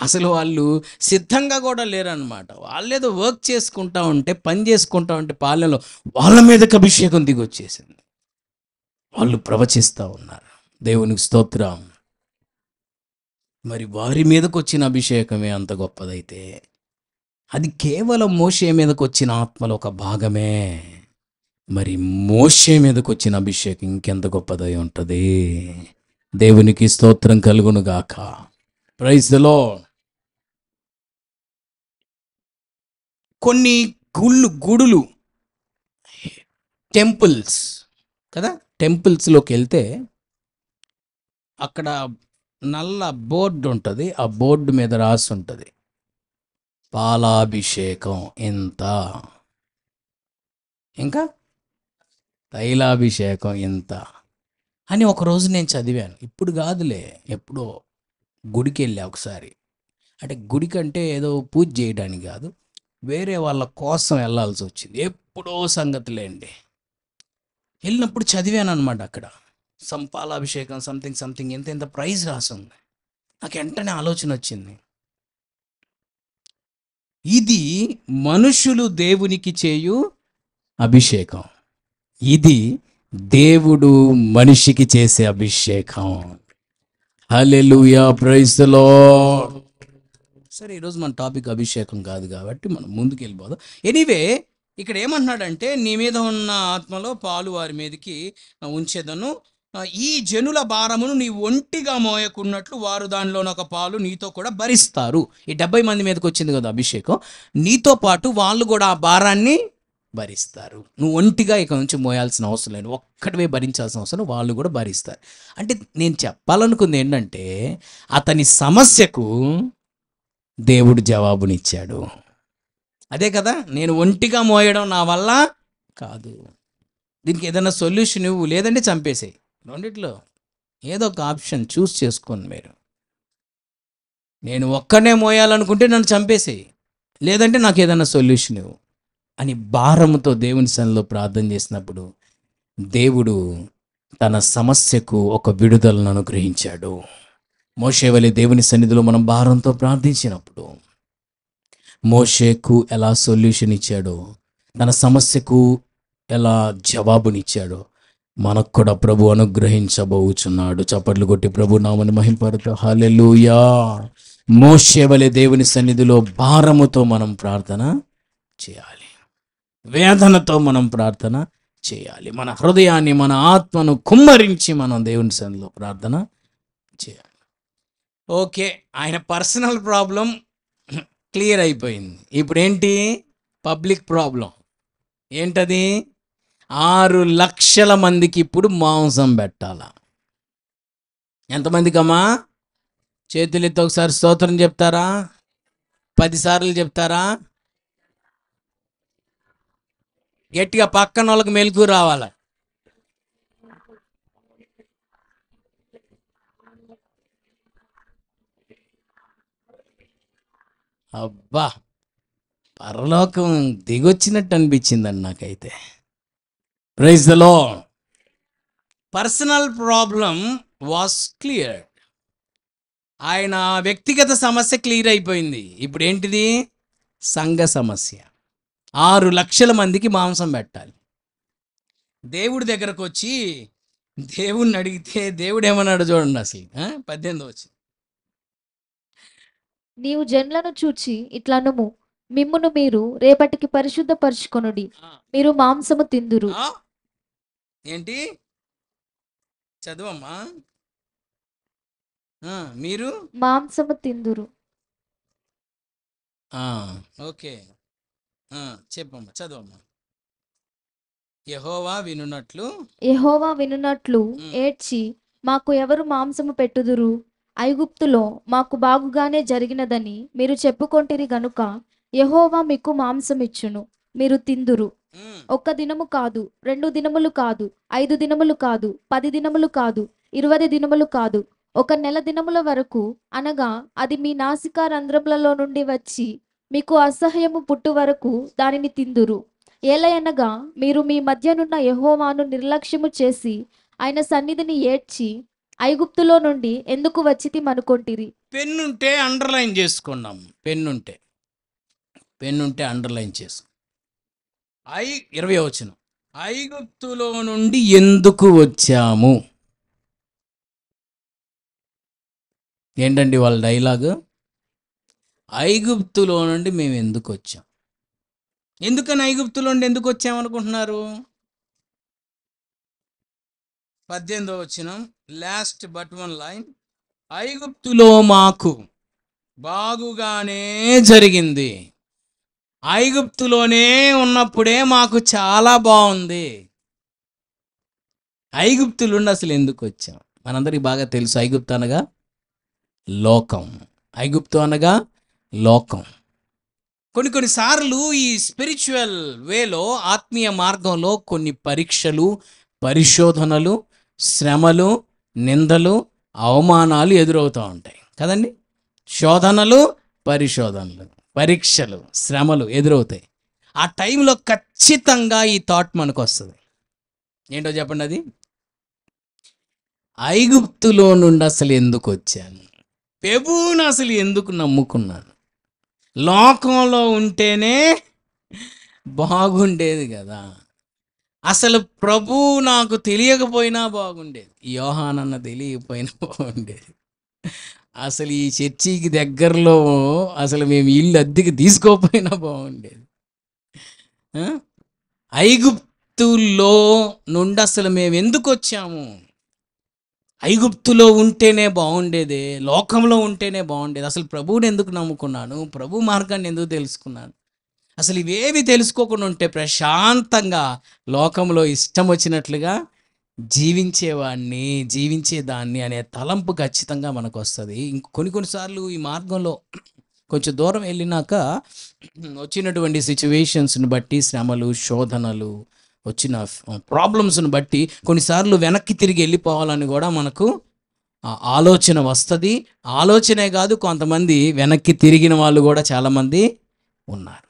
అసలు వాళ్ళు సిద్ధంగా కూడా లేరనమాట. వాళ్ళేదో వర్క్ చేసుకుంటా ఉంటే, పని చేసుకుంటా ఉంటే పాలెంలో వాళ్ళ మీదకి అభిషేకం దిగొచ్చేసింది. వాళ్ళు ప్రవచిస్తూ ఉన్నారు. దేవునికి స్తోత్రం. మరి వారి మీదకి వచ్చిన అభిషేకమే అంత గొప్పదైతే అది కేవలం మోషే మీదకి వచ్చిన ఆత్మలో ఒక భాగమే. మరి మోషే మీదకి వచ్చిన అభిషేకం ఇంకెంత గొప్పదై ఉంటుంది. దేవునికి స్తోత్రం కలుగును గాక. Praise the Lord. కొన్ని గుడులు, టెంపుల్స్ కదా, టెంపుల్స్లోకి వెళ్తే అక్కడ నల్ల బోర్డు ఉంటుంది. ఆ బోర్డు మీద రాసి ఉంటుంది పాలాభిషేకం ఎంత, ఇంకా తైలాభిషేకం ఎంత అని. ఒకరోజు నేను చదివాను. ఇప్పుడు కాదులే, ఎప్పుడో గుడికి వెళ్ళా ఒకసారి. అంటే గుడికంటే ఏదో పూజ చేయడానికి కాదు, వేరే వాళ్ళ కోసం వెళ్ళాల్సి వచ్చింది. ఎప్పుడో సంగతులేండి. వెళ్ళినప్పుడు చదివాను అనమాట. అక్కడ సంపాలాభిషేకం సంథింగ్ సంథింగ్ ఎంత ప్రైజ్ రాసింది. నాకు వెంటనే ఆలోచన వచ్చింది, ఇది మనుషులు దేవునికి చేయు అభిషేకం, ఇది దేవుడు మనిషికి చేసే అభిషేకం. హల్లెలూయా, ప్రైజ్ ది లార్డ్. సరే, ఈరోజు మన టాపిక్ అభిషేకం కాదు కాబట్టి మనం ముందుకు వెళ్ళిపోదాం. ఎనీవే, ఇక్కడ ఏమంటున్నాడంటే, నీ మీద ఉన్న ఆత్మలో పాలు వారి మీదకి ఉంచేదను, ఈ జనుల భారమును నీ ఒంటిగా మోయకున్నట్లు వారు దానిలోని ఒక పాలు నీతో కూడా భరిస్తారు. ఈ 70 మంది మీదకి వచ్చింది కదా అభిషేకం, నీతో పాటు వాళ్ళు కూడా ఆ భారాన్ని భరిస్తారు. నువ్వు ఒంటిగా ఇక నుంచి మోయాల్సిన అవసరం లేదు, ఒక్కటివే భరించాల్సిన అవసరం, వాళ్ళు కూడా భరిస్తారు. అంటే నేను చెప్పాలనుకుంది ఏంటంటే, అతని సమస్యకు దేవుడు జవాబునిచ్చాడు. అదే కదా, నేను ఒంటిగా మోయడం నా వల్ల కాదు, దీనికి ఏదైనా సొల్యూషన్ ఇవ్వు, లేదంటే చంపేసేయి. రెండిట్లో ఏదో ఒక ఆప్షన్ చూస్ చేసుకోండి మీరు. నేను ఒక్కనే మోయాలనుకుంటే నన్ను చంపేసేయి, లేదంటే నాకు ఏదైనా సొల్యూషన్ ఇవ్వు అని భారముతో దేవుని సన్నిధిలో ప్రార్థన చేసినప్పుడు దేవుడు తన సమస్యకు ఒక విడుదలను అనుగ్రహించాడు. మోషే వలె దేవుని సన్నిధిలో మనం భారంతో ప్రార్థించినప్పుడు మోషేకు ఎలా సొల్యూషన్ ఇచ్చాడో, తన సమస్యకు ఎలా జవాబునిచ్చాడో మనకు కూడా ప్రభు అనుగ్రహించబోచున్నాడు. చప్పట్లు కొట్టి ప్రభు నామని మహింపరుతూ హల్లెలూయా. మోషే వలె దేవుని సన్నిధిలో భారముతో మనం ప్రార్థన చేయాలి, వేదనతో మనం ప్రార్థన చేయాలి. మన హృదయాన్ని, మన ఆత్మను కుమ్మరించి మనం దేవుని సన్నిధిలో ప్రార్థన చేయాలి. ఓకే, ఆయన పర్సనల్ ప్రాబ్లం క్లియర్ అయిపోయింది. ఇప్పుడు ఏంటి పబ్లిక్ ప్రాబ్లం? ఏంటది? 6 లక్షల మందికి ఇప్పుడు మాంసం పెట్టాలా. ఎంతమందికమ్మా? చేతులెత్తి ఒకసారి స్తోత్రం చెప్తారా? 10 సార్లు చెప్తారా? గట్టిగా పక్కన వాళ్ళకి మెలకు రావాలి. అబ్బా, పరలోకం దిగొచ్చినట్టు అనిపించిందండి నాకైతే. Praise the Lord. Personal problem was clear. ఆయన వ్యక్తిగత సమస్య క్లియర్ అయిపోయింది. ఇప్పుడు ఏంటిది? సంఘ సమస్య. 6 లక్షల మందికి మాంసం పెట్టాలి. దేవుడి దగ్గరకు వచ్చి దేవుణ్ణి అడిగితే దేవుడు ఏమన్నాడు చూడండి. అసలు 18 వచ్చి, నీవు జనులను చూచి ఇట్లనుము, మిమ్మును మీరు రేపటికి పరిశుద్ధపరచుకొనుడి, మీరు మాంసము తిందురు. ఏంటి? చదవమ్మా. మీరు మాంసము తిందురు. ఓకే. చెప్పమ్మా, చదవమ్మా. యెహోవా వినున్నట్లు యెహోవా వినున్నట్లు ఉమ్, ఏడ్చి, మాకు ఎవరు మాంసము పెట్టుదురు? ఐగుప్తులో మాకు బాగుగానే జరిగినదని మీరు చెప్పుకొంటిరి గనుక యెహోవా మీకు మాంసమిచ్చును, మీరు తిందురు. ఉమ్, ఒక్క దినము కాదు, 2 దినములు కాదు, 5 దినములు కాదు, 10 దినములు కాదు, 20 దినములు కాదు, 1 నెల దినముల వరకు, అనగా అది మీ నాసికా రంధ్రములలో నుండి వచ్చి మీకు అసహ్యము పుట్టు వరకు దానిని తిందురు. ఏలయనగా మీరు మీ మధ్యనున్న యెహోవాను నిర్లక్ష్యము చేసి ఆయన సన్నిధిని ఏడ్చి, ఐగుప్తులో నుండి ఎందుకు వచ్చితిమనుకొంటిరి. పెన్నుంటే అండర్లైన్ చేసుకున్నాం. పెన్నుంటే అండర్లైన్ చేసుకో. 20వ వచనం, ఐగుప్తులో నుండి ఎందుకు వచ్చాము. ఏంటండి వాళ్ళ డైలాగ్? ఐగుప్తులో నుండి మేము ఎందుకు వచ్చాం. ఎందుకని ఐగుప్తులో నుండి ఎందుకు వచ్చామనుకుంటున్నారు? 18వ వచనం, లాస్ట్ బట్ వన్ లైన్, ఐగుప్తులో మాకు బాగుగానే జరిగింది. ఐగుప్తులోనే ఉన్నప్పుడే మాకు చాలా బాగుంది. ఐగుప్తులు నుండి అసలు ఎందుకు వచ్చాం? మనందరికీ బాగా తెలుసు, ఐగుప్తు అనగా లోకం. ఐగుప్తు అనగా లోకం. కొన్నిసార్లు ఈ స్పిరిచువల్ వేలో, ఆత్మీయ మార్గంలో కొన్ని పరీక్షలు, పరిశోధనలు, శ్రమలు, నిందలు, అవమానాలు ఎదురవుతూ ఉంటాయి కదండి. శోధనలు, పరిశోధనలు, పరీక్షలు, శ్రమలు ఎదురవుతాయి. ఆ టైంలో ఖచ్చితంగా ఈ థాట్ మనకు వస్తుంది. ఏంటో చెప్పండి అది? ఐగుప్తులో నుండి అసలు ఎందుకు వచ్చాను? ప్రభువును అసలు ఎందుకు నమ్ముకున్నాను? లోకంలో ఉంటేనే బాగుండేది కదా. అసలు ప్రభు నాకు తెలియకపోయినా బాగుండేది, యోహానన్న తెలియకపోయినా బాగుండేది. అసలు ఈ చర్చికి దగ్గరలో అసలు మేము ఇల్లు అద్దెకి తీసుకోకపోయినా బాగుండేది. ఐగుప్తులో నుండి అసలు మేము ఎందుకు వచ్చాము? ఐగుప్తులో ఉంటేనే బాగుండేదే, లోకంలో ఉంటేనే బాగుండేది. అసలు ప్రభువుని ఎందుకు నమ్ముకున్నాను? ప్రభు మార్గాన్ని ఎందుకు తెలుసుకున్నాను? అసలు ఇవేవి తెలుసుకోకుండా ఉంటే ప్రశాంతంగా లోకంలో ఇష్టం వచ్చినట్లుగా జీవించేదాన్ని అనే తలంపు ఖచ్చితంగా మనకు వస్తుంది. కొన్నిసార్లు ఈ మార్గంలో కొంచెం దూరం వెళ్ళినాక వచ్చినటువంటి సిచ్యువేషన్స్ని బట్టి, శ్రమలు, శోధనలు, వచ్చిన ప్రాబ్లమ్స్ని బట్టి కొన్నిసార్లు వెనక్కి తిరిగి వెళ్ళిపోవాలని కూడా మనకు ఆలోచన వస్తుంది. ఆలోచనే కాదు, కొంతమంది వెనక్కి తిరిగిన వాళ్ళు కూడా చాలామంది ఉన్నారు.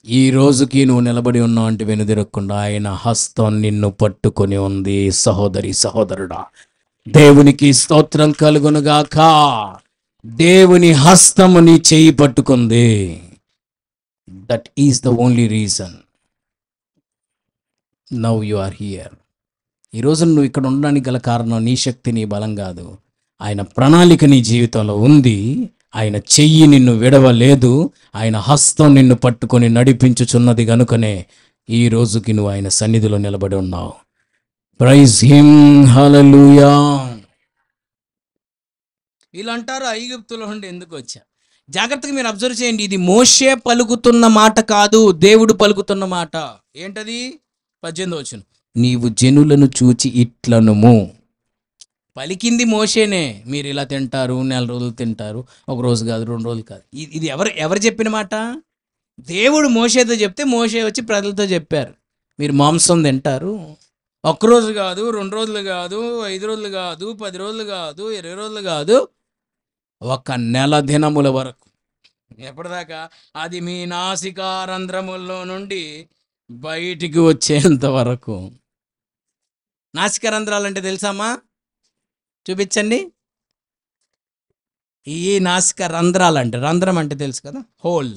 ఈ రోజుకి నువ్వు నిలబడి ఉన్నావు అంటే వెనుదిరగకుండా ఆయన హస్తం నిన్ను పట్టుకొని ఉంది. సహోదరి, సహోదరుడా, దేవునికి స్తోత్రం కలుగునుగాక. దేవుని హస్తము నీ చేయి పట్టుకుంది. That is the only reason now you are here. ఈరోజు నువ్వు ఇక్కడ ఉండడానికి గల కారణం నీ శక్తి, నీ బలం కాదు. ఆయన ప్రణాళిక నీ జీవితంలో ఉంది. ఆయన చెయ్యి నిన్ను విడవలేదు. ఆయన హస్తం నిన్ను పట్టుకొని నడిపించుచున్నది కనుకనే ఈ రోజుకి నువ్వు ఆయన సన్నిధిలో నిలబడి ఉన్నావు. ప్రైజ్ హిమ్, హల్లెలూయా. వీళ్ళు అంటారు ఐగుప్తులో నుండి ఎందుకు వచ్చా. జాగ్రత్తగా మీరు అబ్జర్వ్ చేయండి. ఇది మోషే పలుకుతున్న మాట కాదు, దేవుడు పలుకుతున్న మాట. ఏంటది? 18వ వచనం, నీవు జనులను చూచి ఇట్లనుము. పలికింది మోషేనే. మీరు ఇలా తింటారు, 1 నెల రోజులు తింటారు, 1 రోజు కాదు, 2 రోజులు కాదు. ఇది ఎవరు చెప్పిన మాట? దేవుడు మోషేతో చెప్తే మోషే వచ్చి ప్రజలతో చెప్పారు, మీరు మాంసం తింటారు, 1 రోజు కాదు, 2 రోజులు కాదు, 5 రోజులు కాదు, 10 రోజులు కాదు, 20 రోజులు కాదు, 1 నెల దినముల వరకు. ఎప్పటిదాకా? అది మీ నాసికా రంధ్రముల్లో నుండి బయటికి వచ్చేంత వరకు. నాసికా రంధ్రాలు అంటే తెలుసామా? చూపించండి. ఈ నాసిక రంధ్రాలు అంటే, రంధ్రం అంటే తెలుసు కదా, హోల్.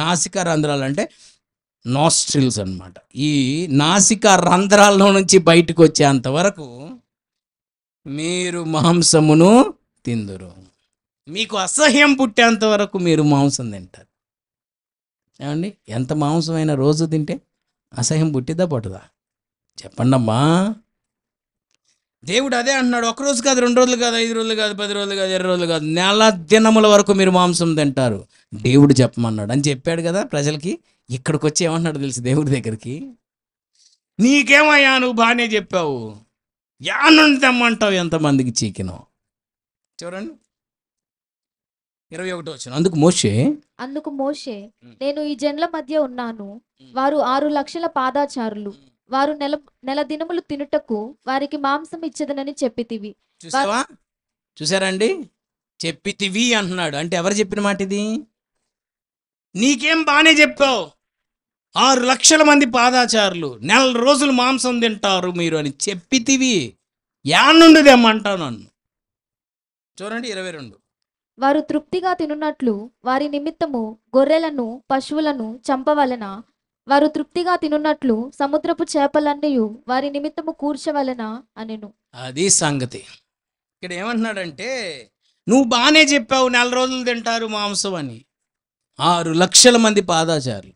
నాసిక రంధ్రాలు అంటే నాస్ట్రిల్స్ అన్నమాట. ఈ నాసిక రంధ్రాల్లో నుంచి బయటకు వచ్చేంత వరకు మీరు మాంసమును తిందురు. మీకు అసహ్యం పుట్టేంత వరకు మీరు మాంసం తింటారు. ఏమండి, ఎంత మాంసమైనా రోజు తింటే అసహ్యం పుట్టిద్దా పట్టుదా? చెప్పండి అమ్మా. దేవుడు అదే అంటున్నాడు, ఒక రోజు కాదు, 2 రోజులు కాదు, 5 రోజులు కాదు, 10 రోజులు కాదు, 20 రోజులు కాదు, నెల దినముల వరకు మీరు మాంసం తింటారు. దేవుడు చెప్పమన్నాడు అని చెప్పాడు కదా ప్రజలకి. ఇక్కడికి వచ్చి ఏమంటున్నాడు తెలుసు దేవుడి దగ్గరికి, నీకేమయ్యా నువ్వు బాగానే చెప్పావు, యానుండి తెమ్మంటావు ఎంతమందికి చీకిను. చూడండి 21 వచ్చిన. అందుకు మోషే నేను ఈ జనుల మధ్య ఉన్నాను, వారు 6 లక్షల పాదాచారులు, వారు నెల దినములు తినుటకు వారికి మాంసం ఇచ్చదనని చెప్పితివి. చూసారండి, చెప్పితివి అంటున్నాడు. అంటే ఎవరు చెప్పిన మాట ఇది? నీకేం బాగానే చెప్పావు, 6 లక్షల మంది పాదాచారులు, నెల రోజులు మాంసం తింటారు మీరు అని చెప్పితివి, యానుండి తెమ్మంటావు నన్ను. చూడండి 22. వారు తృప్తిగా తినున్నట్లు వారి నిమిత్తము గొర్రెలను పశువులను చంపవలెన, వారు తృప్తిగా తినున్నట్లు సముద్రపు చేపలన్నీ వారి నిమిత్తము కూర్చవలెన అనెను. అది సంగతి. ఇక్కడ ఏమంటున్నాడంటే, నువ్వు బాగానే చెప్పావు నెల రోజులు తింటారు మాంసం అని. 6 లక్షల మంది పాదాచారులు,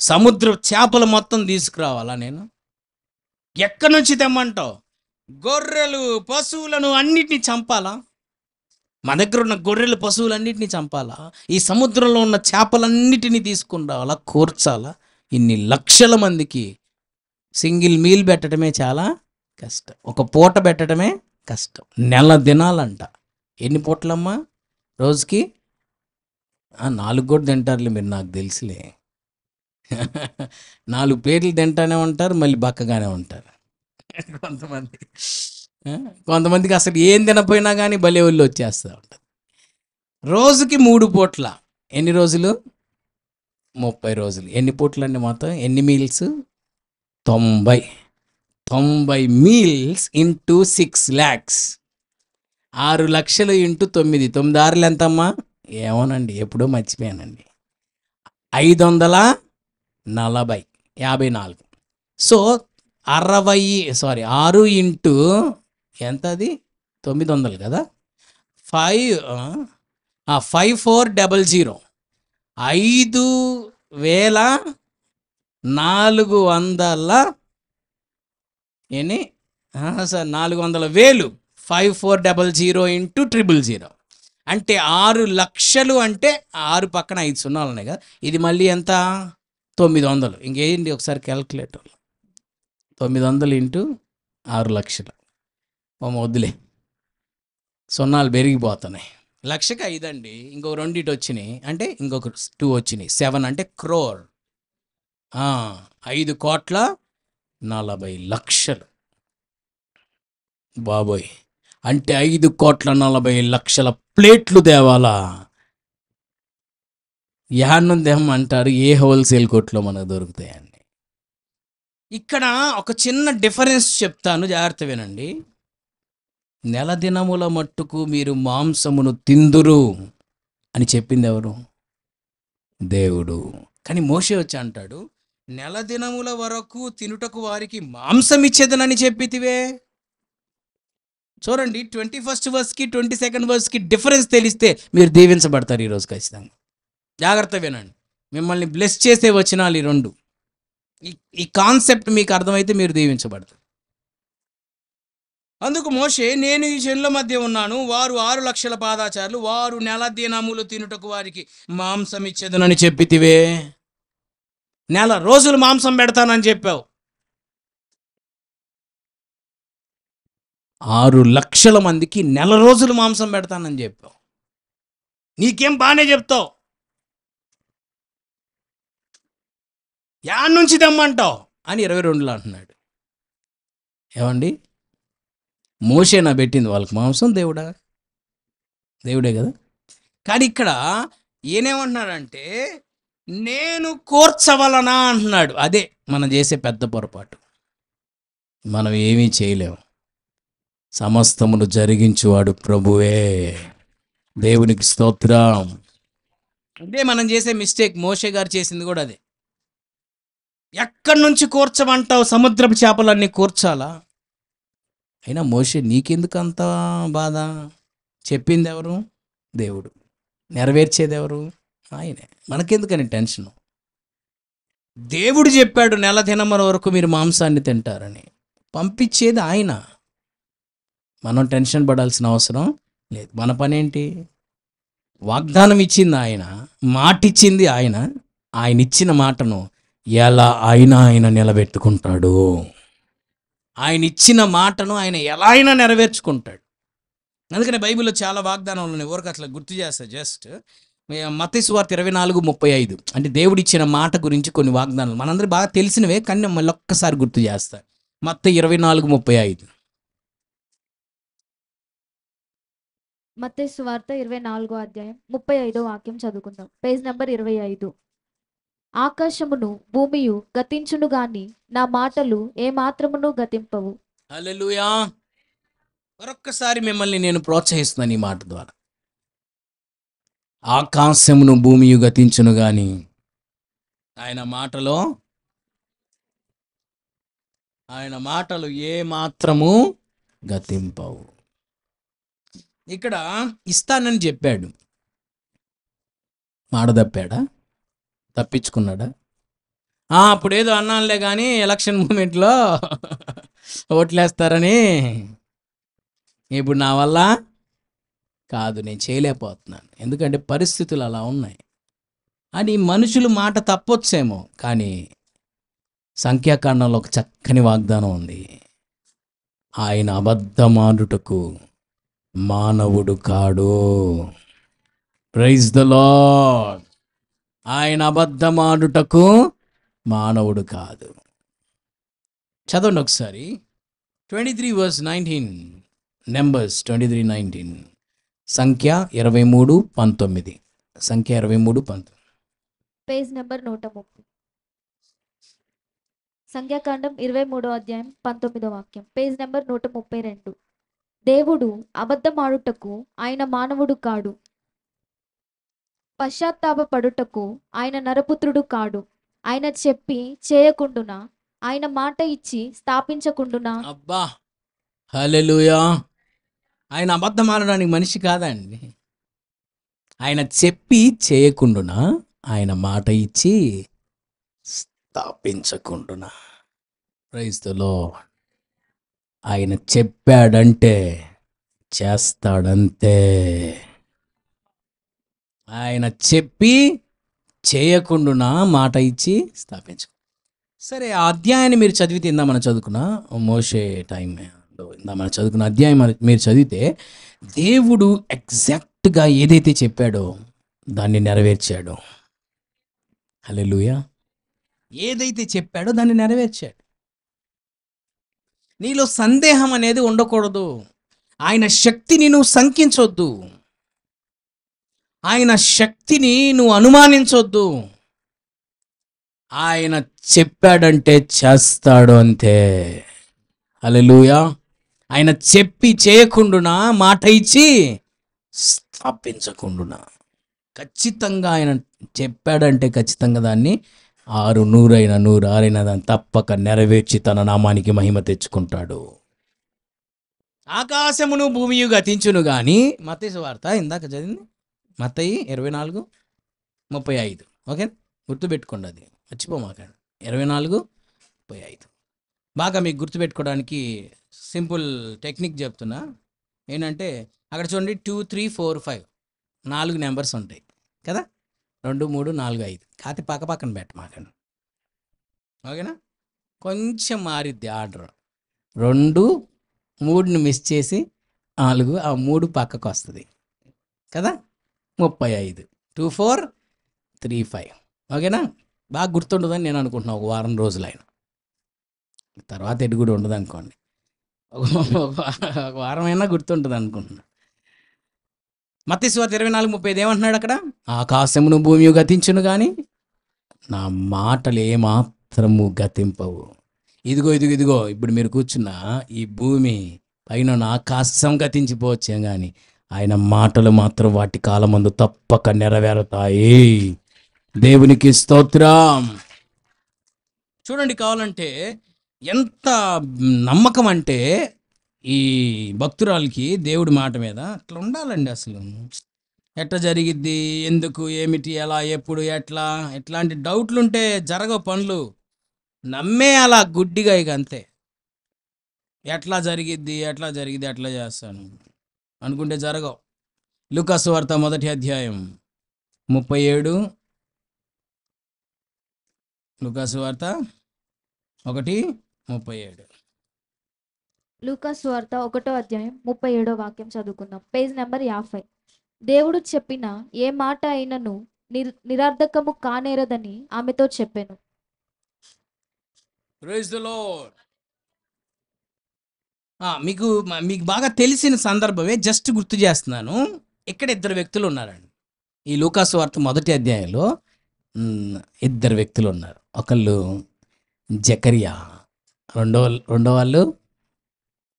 సముద్ర చేపలు మొత్తం తీసుకురావాలా నేను? ఎక్కడి నుంచి తెమ్మంటావు? గొర్రెలు పశువులను అన్నిటినీ చంపాలా? మా దగ్గర ఉన్న గొర్రెలు పశువులన్నిటినీ చంపాలా? ఈ సముద్రంలో ఉన్న చేపలన్నిటినీ తీసుకుని రావాలా, కూర్చాలా? ఇన్ని లక్షల మందికి సింగిల్ మీల్ పెట్టడమే చాలా కష్టం, ఒక పూట పెట్టడమే కష్టం. నెల దినాలంట. ఎన్ని పూటలమ్మా రోజుకి? 4 కూడా తింటారులే మీరు, నాకు తెలుసులే. 4 ప్లేట్లు తింటానే ఉంటారు, మళ్ళీ బక్కగానే ఉంటారు కొంతమందికి అసలు ఏం తినపోయినా కానీ భలే ఒళ్ళు వచ్చేస్తూ ఉంటుంది. రోజుకి 3 పూట్ల. ఎన్ని రోజులు? 30 రోజులు. ఎన్ని పూటలండి మొత్తం? ఎన్ని మీల్స్? 90 meals into 6 lakhs. 6 లక్షలు ఇంటూ 9. 9 ఆరులు ఎంతమ్మా? ఏమోనండి, ఎప్పుడో మర్చిపోయానండి. 540, 54. సో 6 ఇంటూ ఎంత? అది 900 కదా. 5400. 5400 400,000. 5400 ఇంటూ 000 అంటే 6 లక్షలు. అంటే 6 పక్కన 5 సున్నాలు ఉన్నాయి కదా. ఇది మళ్ళీ ఎంత? 900. ఇంకేంటి ఒకసారి క్యాల్కులేటర్. 900 ఇంటూ 6 లక్షలు. వద్దులే, సున్నాలు పెరిగిపోతున్నాయి. 1,00,000 అండి. ఇంకొక 2 ఇటు వచ్చినాయి అంటే ఇంకొక 2 వచ్చినాయి. 7 అంటే crore. 5,40,00,000 బాబోయ్. అంటే 5,40,00,000 ప్లేట్లు తేవాలా? యాన్నుందేమంటారు, ఏ హోల్సేల్ కోట్లో మనకు దొరుకుతాయండి. ఇక్కడ ఒక చిన్న డిఫరెన్స్ చెప్తాను, జాగ్రత్త వినండి. నెల దినముల మట్టుకు మీరు మాంసమును తిందురు అని చెప్పింది ఎవరు? దేవుడు. కానీ మోషే వచ్చి అంటాడు, నెల దినముల వరకు తినుటకు వారికి మాంసం ఇచ్చేదనని చెప్పితివే. చూడండి 21st verseకి 22nd verseకి డిఫరెన్స్ తెలిస్తే మీరు దీవించబడతారు ఈరోజు ఖచ్చితంగా. జాగ్రత్త వినండి, మిమ్మల్ని బ్లెస్ చేసే వచనాలు ఈ 2. ఈ కాన్సెప్ట్ మీకు అర్థమైతే మీరు దీవించబడతారు. అందుకు మోషే, నేను ఈ జనుల మధ్య ఉన్నాను, వారు 6 లక్షల పాదాచారులు, వారు నెల దినములు తినుటకు వారికి మాంసం ఇచ్చేదనని చెప్పితివే. నెల రోజులు మాంసం పెడతానని చెప్పావు. 6 లక్షల మందికి నెల రోజులు మాంసం పెడతానని చెప్పావు. నీకేం బాగానే చెప్తావు, యాడ్ నుంచి తెమ్మంటావు అని 22లో అంటున్నాడు. ఏమండి, మోషేనా పెట్టింది వాళ్ళకి మాంసం? దేవుడే కదా. కానీ ఇక్కడ ఈయనేమంటున్నాడంటే, నేను కూర్చవలనా అంటున్నాడు. అదే మనం చేసే పెద్ద పొరపాటు. మనం ఏమీ చేయలేము, సమస్తమును జరిగించువాడు ప్రభువే. దేవునికి స్తోత్రం. అదే మనం చేసే మిస్టేక్. మోషే గారు చేసింది కూడా అదే. ఎక్కడి నుంచి కూర్చమంటావు? సముద్రపు చేపలన్నీ కూర్చాలా? అయినా మోషే నీకెందుకు అంత బాధ? చెప్పింది ఎవరు? దేవుడు. నెరవేర్చేది ఎవరు? ఆయనే. మనకెందుకని టెన్షను? దేవుడు చెప్పాడు నెల దినముల వరకు మీరు మాంసాన్ని తింటారని. పంపించేది ఆయన. మనం టెన్షన్ పడాల్సిన అవసరం లేదు. మన పని ఏంటి? వాగ్దానం ఇచ్చింది ఆయన, మాట ఇచ్చింది ఆయన, ఆయన ఇచ్చిన మాటను ఎలా అయినా ఆయన నిలబెట్టుకుంటాడు. ఆయన ఇచ్చిన మాటను ఆయన ఎలా అయినా నెరవేర్చుకుంటాడు. అందుకని బైబిల్లో చాలా వాగ్దానాలు ఉన్నాయి. ఊరికి అట్లా గుర్తు చేస్తా. జస్ట్ మత్తయి సువార్త 24:35 అంటే దేవుడు ఇచ్చిన మాట గురించి కొన్ని వాగ్దానాలు మనందరూ బాగా తెలిసినవే, కానీ మళ్ళీ ఒక్కసారి గుర్తు చేస్తా. మత్తయి 24:35. మత్తయి సువార్త 24వ అధ్యాయం 35వ వాక్యం చదువుకుందాం. Page number 25. ఆకాశమును భూమియు గతించును గాని నా మాటలు ఏ మాత్రమును గతింపవు. హల్లెలూయా. మరొక్కసారి మిమ్మల్ని నేను ప్రోత్సహిస్తున్నాను ఈ మాట ద్వారా. ఆకాశమును భూమియు గతించును గాని ఆయన మాటలు ఏ మాత్రము గతింపవు. ఇక్కడ ఇస్తానని చెప్పాడు, మాట తప్పాడా? తప్పించుకున్నాడా? అప్పుడేదో అన్నానులే కానీ ఎలక్షన్ మూమెంట్లో ఓట్లేస్తారని, ఇప్పుడు నా వల్ల కాదు, నేను చేయలేకపోతున్నాను, ఎందుకంటే పరిస్థితులు అలా ఉన్నాయి అని మనుషులు మాట తప్పొచ్చేమో. కానీ సంఖ్యాకాండంలో ఒక చక్కని వాగ్దానం ఉంది. ఆయన అబద్ధమాడుటకు మానవుడు కాడు. Praise the Lord. ఆయన అబద్ధమాడుటకు మానవుడు కాదు. చదవండి ఒకసారి 23:19. నెంబర్స్ 23:19. సంఖ్య 23:19. సంఖ్య 23:19. Page number 130. సంఖ్యాకాండం 23వ అధ్యాయం 19వ వాక్యం. Page number 132. దేవుడు అబద్ధమాడుటకు ఆయన మానవుడు కాడు, పశ్చాత్తాపపడుటకు ఆయన నరపుత్రుడు కాడు. ఆయన చెప్పి చేయకుండునా, ఆయన మాట ఇచ్చి స్థాపించకుండునా. అబ్బా, హల్లెలూయా. ఆయన అబద్ధం ఆడడానికి మనిషి కాదండి. ఆయన చెప్పి చేయకుండునా, ఆయన మాట ఇచ్చి స్థాపించకుండునా. Praise the lord. ఆయన చెప్పాడంటే చేస్తాడంతే. ఆయన చెప్పి చేయకుండునా, మాట ఇచ్చి స్థాపించు. సరే, ఆ అధ్యాయాన్ని మీరు చదివితే, మనం చదువుకున్న మోషే టైంలో మనం చదువుకున్న అధ్యాయం మీరు చదివితే, దేవుడు ఎగ్జాక్ట్గా ఏదైతే చెప్పాడో దాన్ని నెరవేర్చాడు. హల్లెలూయా. ఏదైతే చెప్పాడో దాన్ని నెరవేర్చాడు. నీలో సందేహం అనేది ఉండకూడదు. ఆయన శక్తిని నువ్వు శంకించొద్దు. ఆయన శక్తిని నువ్వు అనుమానించొద్దు. ఆయన చెప్పాడంటే చేస్తాడు అంతే. హల్లెలూయా. ఆయన చెప్పి చేయకుండునా, మాట ఇచ్చి స్థాపించకుండునా. ఖచ్చితంగా ఆయన చెప్పాడంటే ఖచ్చితంగా దాన్ని 6 100 100 6 దాన్ని తప్పక నెరవేర్చి తన నామానికి మహిమ తెచ్చుకుంటాడు. ఆకాశమును భూమియు గతించును గాని, మత్తయి సువార్త ఇందాక చదివింది మత్తయి 24:35. ఓకే, గుర్తుపెట్టుకోండి, అది మర్చిపోమాకండి. 24:35 బాగా మీకు గుర్తుపెట్టుకోవడానికి సింపుల్ టెక్నిక్ చెప్తున్నా. ఏంటంటే అక్కడ చూడండి 2 3 4 5 4 నెంబర్స్ ఉంటాయి కదా, 2 3 4 5. కాకపోతే పక్కన పెట్టమాకండి, ఓకేనా? కొంచెం మారిద్ది ఆర్డర్. 2 3ని మిస్ చేసి 4, ఆ 3 పక్కకు వస్తుంది కదా, 35. 2 4 3 5. ఓకేనా? బాగా గుర్తుండదని నేను అనుకుంటున్నాను. ఒక వారం రోజులు అయినా తర్వాత ఎటు కూడా ఉండదు అనుకోండి. ఒక వారం అయినా గుర్తుంటుంది అనుకుంటున్నా. మత్తయి సువార్త 24:35 ఏమంటున్నాడు అక్కడ? ఆకాశమును భూమియు గతించును కానీ నా మాటలు ఏమాత్రము గతింపవు. ఇదిగో ఇప్పుడు మీరు కూర్చున్న ఈ భూమి పైన ఆకాశం గతించిపోవచ్చే కానీ ఆయన మాటలు మాత్రం వాటి కాలమందు తప్పక నెరవేరుతాయి. దేవునికి స్తోత్రం. చూడండి, కావాలంటే ఎంత నమ్మకం అంటే ఈ భక్తురాలకి దేవుడి మాట మీద అట్లా ఉండాలండి. అసలు ఎట్లా జరిగిద్ది, ఎందుకు, ఏమిటి, ఎలా, ఎప్పుడు, ఎట్లాంటి డౌట్లు ఉంటే జరగవు పనులు. నమ్మే అలా గుడ్డిగా ఇక అంతే. ఎట్లా జరిగిద్ది ఎట్లా చేస్తాను అనుకుంటే జరగవు. లూకాసు వార్త 1వ అధ్యాయం 37. లూకాసు వార్త 1:37. లూకా సువార్త 1వ అధ్యాయం 37వ వాక్యం చదువుకుందాం. Page number 50. దేవుడు చెప్పిన ఏ మాట అయినను నిరర్ధకము కానేరదని ఆమెతో చెప్పాను. Praise the Lord. మీకు మీకు బాగా తెలిసిన సందర్భమే జస్ట్ గుర్తు చేస్తున్నాను. ఇక్కడ ఇద్దరు వ్యక్తులు ఉన్నారండి. ఈ లూకాసు వార్త 1వ అధ్యాయంలో ఇద్దరు వ్యక్తులు ఉన్నారు. ఒకళ్ళు జకరియా, రెండో వాళ్ళు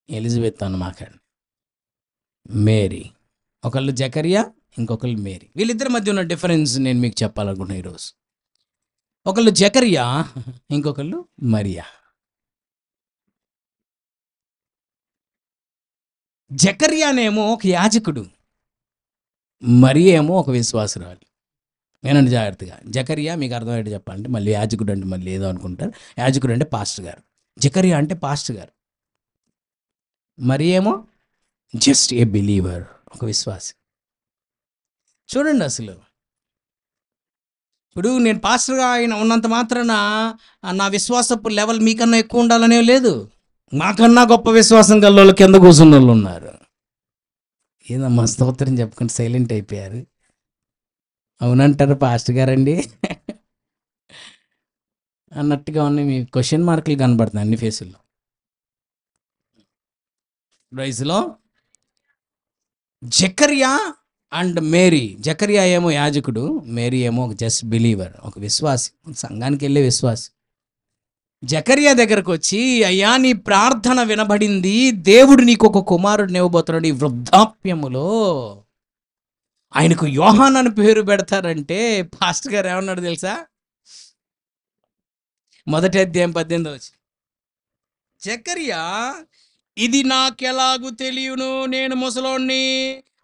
ఎలిజబెత్ అన్నమాట, మేరీ. ఒకళ్ళు జకరియా, ఇంకొకళ్ళు మేరీ. వీళ్ళిద్దరి మధ్య ఉన్న డిఫరెన్స్ నేను మీకు చెప్పాలనుకుంటున్నాను ఈరోజు. ఒకళ్ళు జకరియా, ఇంకొకళ్ళు మరియా. జకర్యానేమో ఒక యాజకుడు, మరి ఏమో ఒక విశ్వాసురాలు. నేనండి జాగ్రత్తగా, జకర్యా మీకు అర్థమయ్యేది చెప్పాలంటే, మళ్ళీ యాజకుడు అంటే మళ్ళీ ఏదో అనుకుంటారు. యాజకుడు అంటే పాస్టర్ గారు, జకర్యా అంటే పాస్టర్ గారు, మరి ఏమో జస్ట్ ఏ బిలీవర్, ఒక విశ్వాసి. చూడండి, అసలు ఇప్పుడు నేను పాస్టర్గా ఆయన ఉన్నంత మాత్రాన నా విశ్వాసపు లెవెల్ మీకన్నా ఎక్కువ ఉండాలనే లేదు. మాకన్నా గొప్ప విశ్వాసం గల వాళ్ళు కింద కూర్చున్న వాళ్ళు ఉన్నారు. ఏదమ్మా స్తోత్రం చెప్పుకొని సైలెంట్ అయిపోయారు. అవునంటారు పాస్టర్ గారండి అన్నట్టుగా ఉన్నాయి. మీ క్వశ్చన్ మార్కులు కనబడుతున్నాయి అన్ని ఫేసుల్లో. రైస్లో జకర్యా అండ్ మేరీ. జకర్యా ఏమో యాజకుడు, మేరీ ఏమో ఒక జస్ట్ బిలీవర్, ఒక విశ్వాసి, సంఘానికి వెళ్ళే విశ్వాసి. జకర్యా దగ్గరకు వచ్చి, అయ్యా నీ ప్రార్థన వినబడింది, దేవుడు నీకు ఒక కుమారుడిని ఇవ్వబోతున్నాడు. ఈ వృద్ధాప్యములో ఆయనకు యోహాన్ అని పేరు పెడతారంటే పాస్టర్ గారు ఏమన్నాడు తెలుసా? 1వ అధ్యాయం 18 జకర్యా, ఇది నాకెలాగూ తెలియను, నేను ముసలోణ్ణి,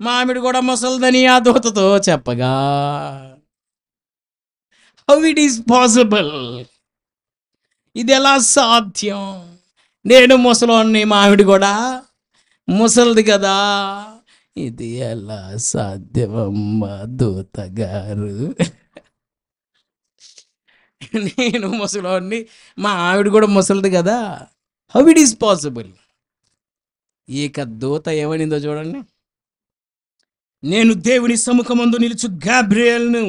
మామిడి కూడా ముసలిదని ఆ దూతతో చెప్పగా. How it is possible? ఇది ఎలా సాధ్యం? నేను ముసలోణ్ణి, మామిడి కూడా ముసలిది కదా, ఇది ఎలా సాధ్యమమ్మా దూత గారు? నేను ముసలోణ్ణి, మా ఆవిడ కూడా ముసలిది కదా, హౌ ఇట్ ఈస్ పాసిబుల్? ఇక దూత ఏమనిందో చూడండి. నేను దేవుని సముఖమందు నిలుచు గాబ్రియేల్ను,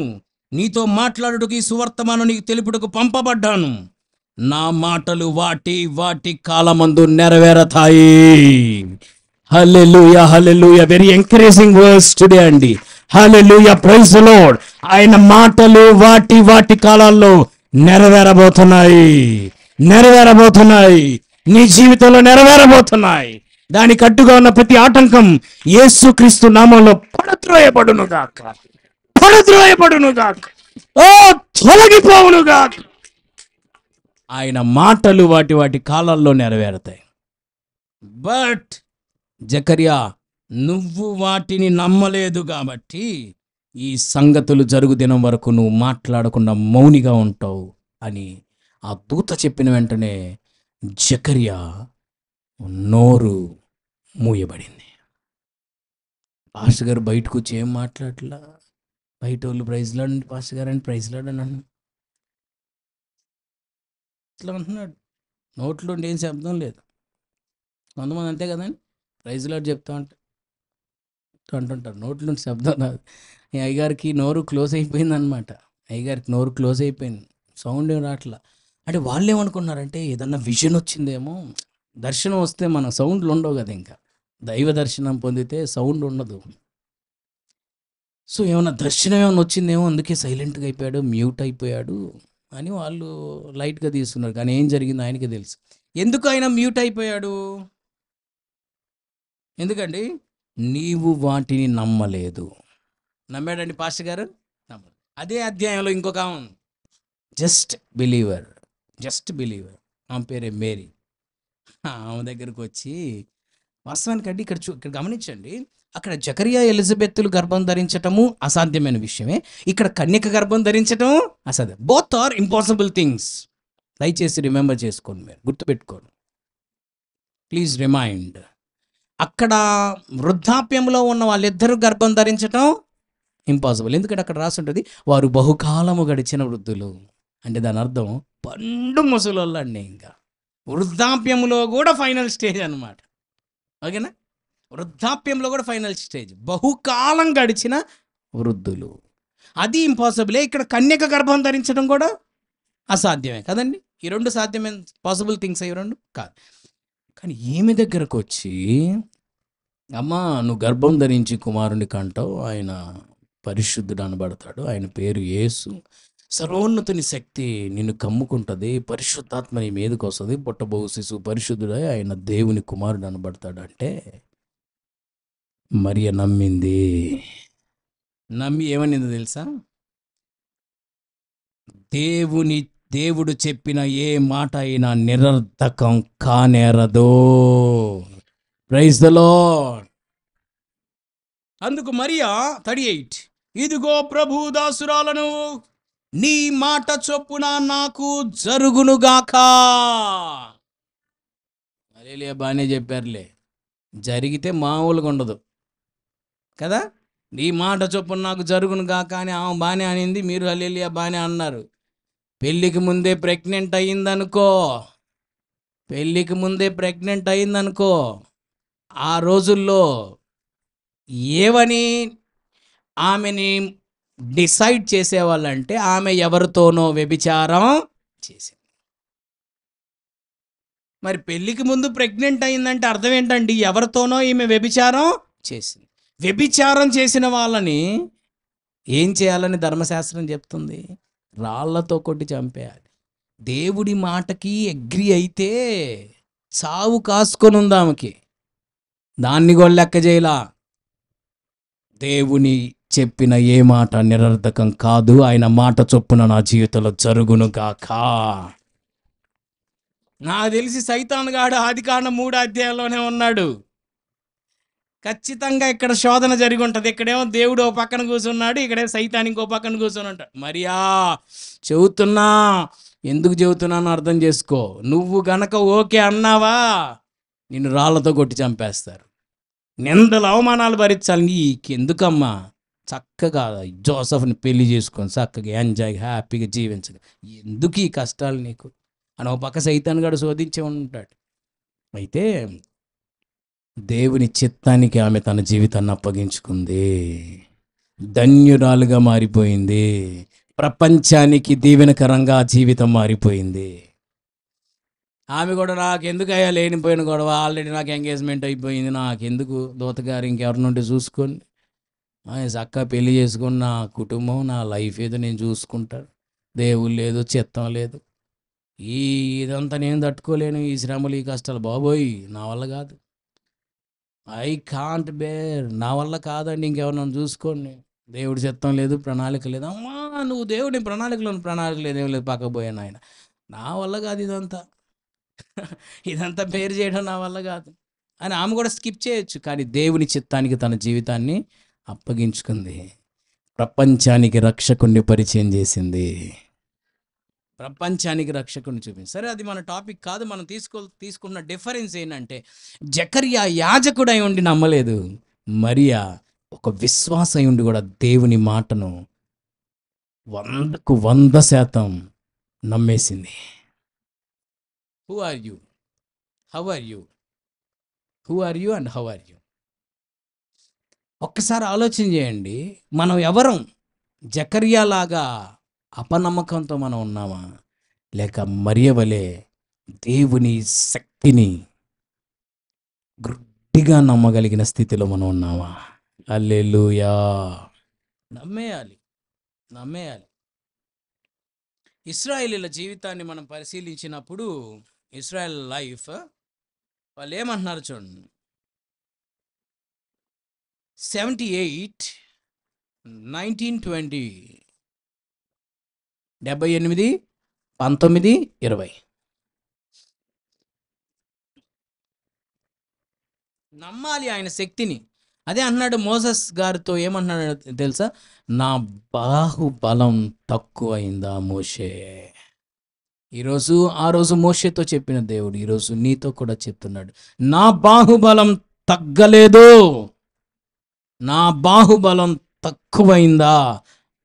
నీతో మాట్లాడుటకు ఈ సువర్తమానం నీకు తెలుపుటకు పంపబడ్డాను. నా మాటలు వాటి కాలమందు నెరవేరతాయి. హల్లెలూయా, హల్లెలూయా. వెరీ ఎంకరేజింగ్ వర్డ్స్ టుడే అండి. హల్లెలూయా, ప్రైజ్ ది లార్డ్. ఆయన మాటలు వాటి కాలాల్లో నెరవేరబోతున్నాయి. నీ జీవితంలో నెరవేరబోతున్నాయి. దానికి అడ్డుగా ఉన్న ప్రతి ఆటంకం యేసుక్రీస్తు నామంలో పడద్రోయబడును గాక, ఓ తొలగిపోవును గాక. ఆయన మాటలు వాటి కాలాల్లో నెరవేరుతాయి. బట్ జకర్యా, నువ్వు వాటిని నమ్మలేదు కాబట్టి ఈ సంగతులు జరుగు దినం వరకు నువ్వు మాట్లాడకుండా మౌనిగా ఉంటావు అని ఆ దూత చెప్పిన వెంటనే జకర్యా నోరు మూయబడింది. పాస్టర్ గారు బయటకు వచ్చి ఏం మాట్లాడలా. బయట వాళ్ళు ప్రైజ్లాడండి పాస్టర్ గారు అని ప్రైజ్లాడని ఇట్లా అంటున్నాడు. నోట్లో ఏం శబ్దం లేదు. కొంతమంది అంతే కదండి, ప్రైజ్లాడ్ చెప్తా అంటుంటారు, నోట్లో శబ్దం రాదు. ఈ అయ్యగారికి నోరు క్లోజ్ అయిపోయింది అనమాట. అయ్యగారికి నోరు క్లోజ్ అయిపోయింది, సౌండ్ ఏం రావట్లా. అంటే వాళ్ళు ఏమనుకున్నారంటే ఏదన్నా విజన్ వచ్చిందేమో. దర్శనం వస్తే మన సౌండ్లు ఉండవు కదా, ఇంకా దైవ దర్శనం పొందితే సౌండ్ ఉండదు. సో ఏమన్నా దర్శనం ఏమైనా వచ్చిందేమో, అందుకే సైలెంట్గా అయిపోయాడు, మ్యూట్ అయిపోయాడు అని వాళ్ళు లైట్గా తీసుకున్నారు. కానీ ఏం జరిగిందో ఆయనకే తెలుసు. ఎందుకు ఆయన మ్యూట్ అయిపోయాడు? ఎందుకండి? నీవు వాటిని నమ్మలేదు. నమ్మాడండి పాస్టర్ గారు? నమ్మలేదు. అదే అధ్యాయంలో ఇంకొక జస్ట్ బిలీవర్, ఆమె పేరే మేరీ. ఆమె దగ్గరకు వచ్చి, వాస్తవానికి అండి ఇక్కడ గమనించండి, అక్కడ జకరియా ఎలిజబెత్తులు గర్భం ధరించటము అసాధ్యమైన విషయమే, ఇక్కడ కన్యక గర్భం ధరించటం అసాధ్యం. Both are impossible things. దయచేసి రిమెంబర్ చేసుకోండి, మీరు గుర్తుపెట్టుకోండి. Please remind. అక్కడ వృద్ధాప్యంలో ఉన్న వాళ్ళిద్దరూ గర్భం ధరించటం ఇంపాసిబుల్. ఎందుకంటే అక్కడ రాసి ఉంటుంది వారు బహుకాలము గడిచిన వృద్ధులు. అంటే దాని అర్థం పండు ముసలోళ్ళండి. ఇంకా వృద్ధాప్యంలో కూడా ఫైనల్ స్టేజ్ అన్నమాట. ఓకేనా? వృద్ధాప్యంలో కూడా ఫైనల్ స్టేజ్ బహుకాలం గడిచిన వృద్ధులు. అది ఇంపాసిబులే. ఇక్కడ కన్యక గర్భం ధరించడం కూడా అసాధ్యమే కదండి. ఈ రెండు సాధ్యమైన పాసిబుల్ థింగ్స్ అయ్యి రెండు కాదు. కానీ ఈమె దగ్గరకు వచ్చి, అమ్మా నువ్వు గర్భం ధరించి కుమారుని కంటావు, ఆయన పరిశుద్ధుడు అనబడతాడు, ఆయన పేరు యేసు, సర్వోన్నతుని శక్తి నిన్ను కమ్ముకుంటుంది, పరిశుద్ధాత్మ నీ మీదకి వస్తుంది, పుట్టబోవు శిశువు పరిశుద్ధుడై ఆయన దేవుని కుమారుడు అనబడతాడు అంటే మరియ నమ్మింది. నమ్మి ఏమనిందో తెలుసా? దేవుడు చెప్పిన ఏ మాట అయినా నిరర్థకం కానేరదు. Praise the Lord. అందుకు మరియా 38, ఇదిగో ప్రభు దాసురాలను, నీ మాట చొప్పున నాకు జరుగునుగాక. హల్లెలూయా. బాగానే చెప్పారులే. జరిగితే మామూలుగా ఉండదు కదా. నీ మాట చొప్పున నాకు జరుగునుగాక అని ఆమె బాగానే అనింది, మీరు హల్లెలూయా బాగానే అన్నారు. పెళ్ళికి ముందే ప్రెగ్నెంట్ అయిందనుకో, ఆ రోజుల్లో ఏవని ఆమెని డిసైడ్ చేసేవాళ్ళంటే ఆమె ఎవరితోనో వ్యభిచారం చేసింది. మరి పెళ్ళికి ముందు ప్రెగ్నెంట్ అయిందంటే అర్థం ఏంటండి? ఎవరితోనో ఈమె వ్యభిచారం చేసింది. వ్యభిచారం చేసిన వాళ్ళని ఏం చేయాలని ధర్మశాస్త్రం చెప్తుంది? రాళ్లతో కొట్టి చంపేయాలి. దేవుడి మాటకి అగ్రి అయితే చావు కాసుకొని ఉంది ఆమెకి. దాన్ని కూడా లెక్క చేయలా. దేవుని చెప్పిన ఏ మాట నిరర్థకం కాదు, ఆయన మాట చొప్పున నా జీవితంలో జరుగును గాక. నాకు తెలిసి సైతాన్ గాడు ఆదికాండం 3వ అధ్యాయంలోనే ఉన్నాడు. ఖచ్చితంగా ఇక్కడ శోధన జరిగి ఉంటుంది. ఇక్కడేమో దేవుడు ఓ పక్కన కూర్చున్నాడు, ఇక్కడే సైతాన్ ఇంకో పక్కన కూర్చొని ఉంటాడు. మరియా చెబుతున్నా, ఎందుకు చెబుతున్నాను అర్థం చేసుకో. నువ్వు గనక ఓకే అన్నావా, నిన్ను రాళ్లతో కొట్టి చంపేస్తారు. నిందలు అవమానాలు భరించాలి. నీకెందుకమ్మా? చక్కగా జోసఫ్ని పెళ్లి చేసుకొని చక్కగా ఎంజాయ్ హ్యాపీగా జీవించగా ఎందుకు ఈ కష్టాలు నీకు అని ఒక పక్క సైతాన్ గాడు శోధించే ఉంటాడు. అయితే దేవుని చిత్తానికి ఆమె తన జీవితాన్ని అప్పగించుకుంది. ధన్యురాలుగా మారిపోయింది. ప్రపంచానికి దీవెనకరంగా జీవితం మారిపోయింది. ఆమె కూడా నాకెందుకయ్యా లేనిపోయిన గొడవ, ఆల్రెడీ నాకు ఎంగేజ్మెంట్ అయిపోయింది, నాకెందుకు దూతగారు ఇంకెవరినుంటే చూసుకొని చక్కగా పెళ్లి చేసుకొని నా కుటుంబం నా లైఫ్ ఏదో నేను చూసుకుంటాను, దేవుడు లేదు చిత్తం లేదు, ఇదంతా నేను తట్టుకోలేను, ఈ శ్రమలు ఈ కష్టాలు బాబోయ్ నా వల్ల కాదు, ఐ కాంట్ బేర్, నా వల్ల కాదండి, ఇంకెవరినైనా చూసుకోండి, దేవుడి చిత్తం లేదు ప్రణాళిక లేదు. అమ్మా నువ్వు దేవుడి ప్రణాళిక లేదు, ఏం లేదు, పక్కపోయాను ఆయన, నా వల్ల కాదు ఇదంతా పేరు చేయడం నా వల్ల కాదు అని ఆమె కూడా స్కిప్ చేయొచ్చు. కానీ దేవుని చిత్తానికి తన జీవితాన్ని అప్పగించుకుంది. ప్రపంచానికి రక్షకుణ్ణి పరిచయం చేసింది. ప్రపంచానికి రక్షకుని చూపింది. సరే, అది మన టాపిక్ కాదు. మనం తీసుకున్న డిఫరెన్స్ ఏంటంటే, జకర్యా యాజకుడై ఉండి నమ్మలేదు, మరియా ఒక విశ్వాసై ఉండి కూడా దేవుని మాటను 100కు 100% నమ్మేసింది. Who are you? How are you? Who are you and how are you? ఒక్కసారి ఆలోచన చేయండి. మనం ఎవరం? జకర్యా లాగా అపనమ్మకంతో మనం ఉన్నామా, లేక మరియ వలె దేవుని శక్తిని గట్టిగా నమ్మగలిగిన స్థితిలో మనం ఉన్నామా? హల్లెలూయా. నమ్మేయాలి. ఇశ్రాయేలీల జీవితాన్ని మనం పరిశీలించినప్పుడు, ఇశ్రాయేల్ లైఫ్, వాళ్ళు ఏమంటున్నారు చూడండి. 78, 19, 20, 78, 19, 20 నమ్మాలి ఆయన శక్తిని. అదే అన్నాడు మోసెస్ గారితో, ఏమన్నాడు తెలుసా? నా బాహుబలం తక్కువైందా మోషే? ఈరోజు ఆ రోజు మోషేతో చెప్పిన దేవుడు ఈరోజు నీతో కూడా చెప్తున్నాడు, నా బాహుబలం తగ్గలేదు, నా బాహుబలం తక్కువైందా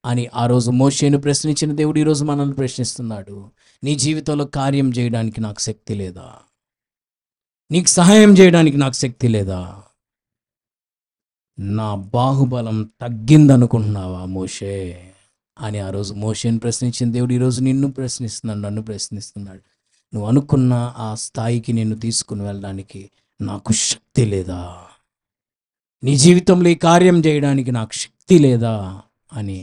అని ఆ రోజు మోషేను ప్రశ్నించిన దేవుడు ఈరోజు మనల్ని ప్రశ్నిస్తున్నాడు. నీ జీవితంలో కార్యం చేయడానికి నాకు శక్తి లేదా? నీకు సహాయం చేయడానికి నాకు శక్తి లేదా? నా బాహుబలం తగ్గిందనుకుంటున్నావా మోషే అని ఆ రోజు మోషేను ప్రశ్నించిన దేవుడు ఈరోజు నిన్ను ప్రశ్నిస్తున్నాడు, నన్ను ప్రశ్నిస్తున్నాడు. నువ్వు అనుకున్న ఆ స్థాయికి నిన్ను తీసుకుని వెళ్ళడానికి నాకు శక్తి లేదా? నీ జీవితంలో ఈ కార్యం చేయడానికి నాకు శక్తి లేదా అని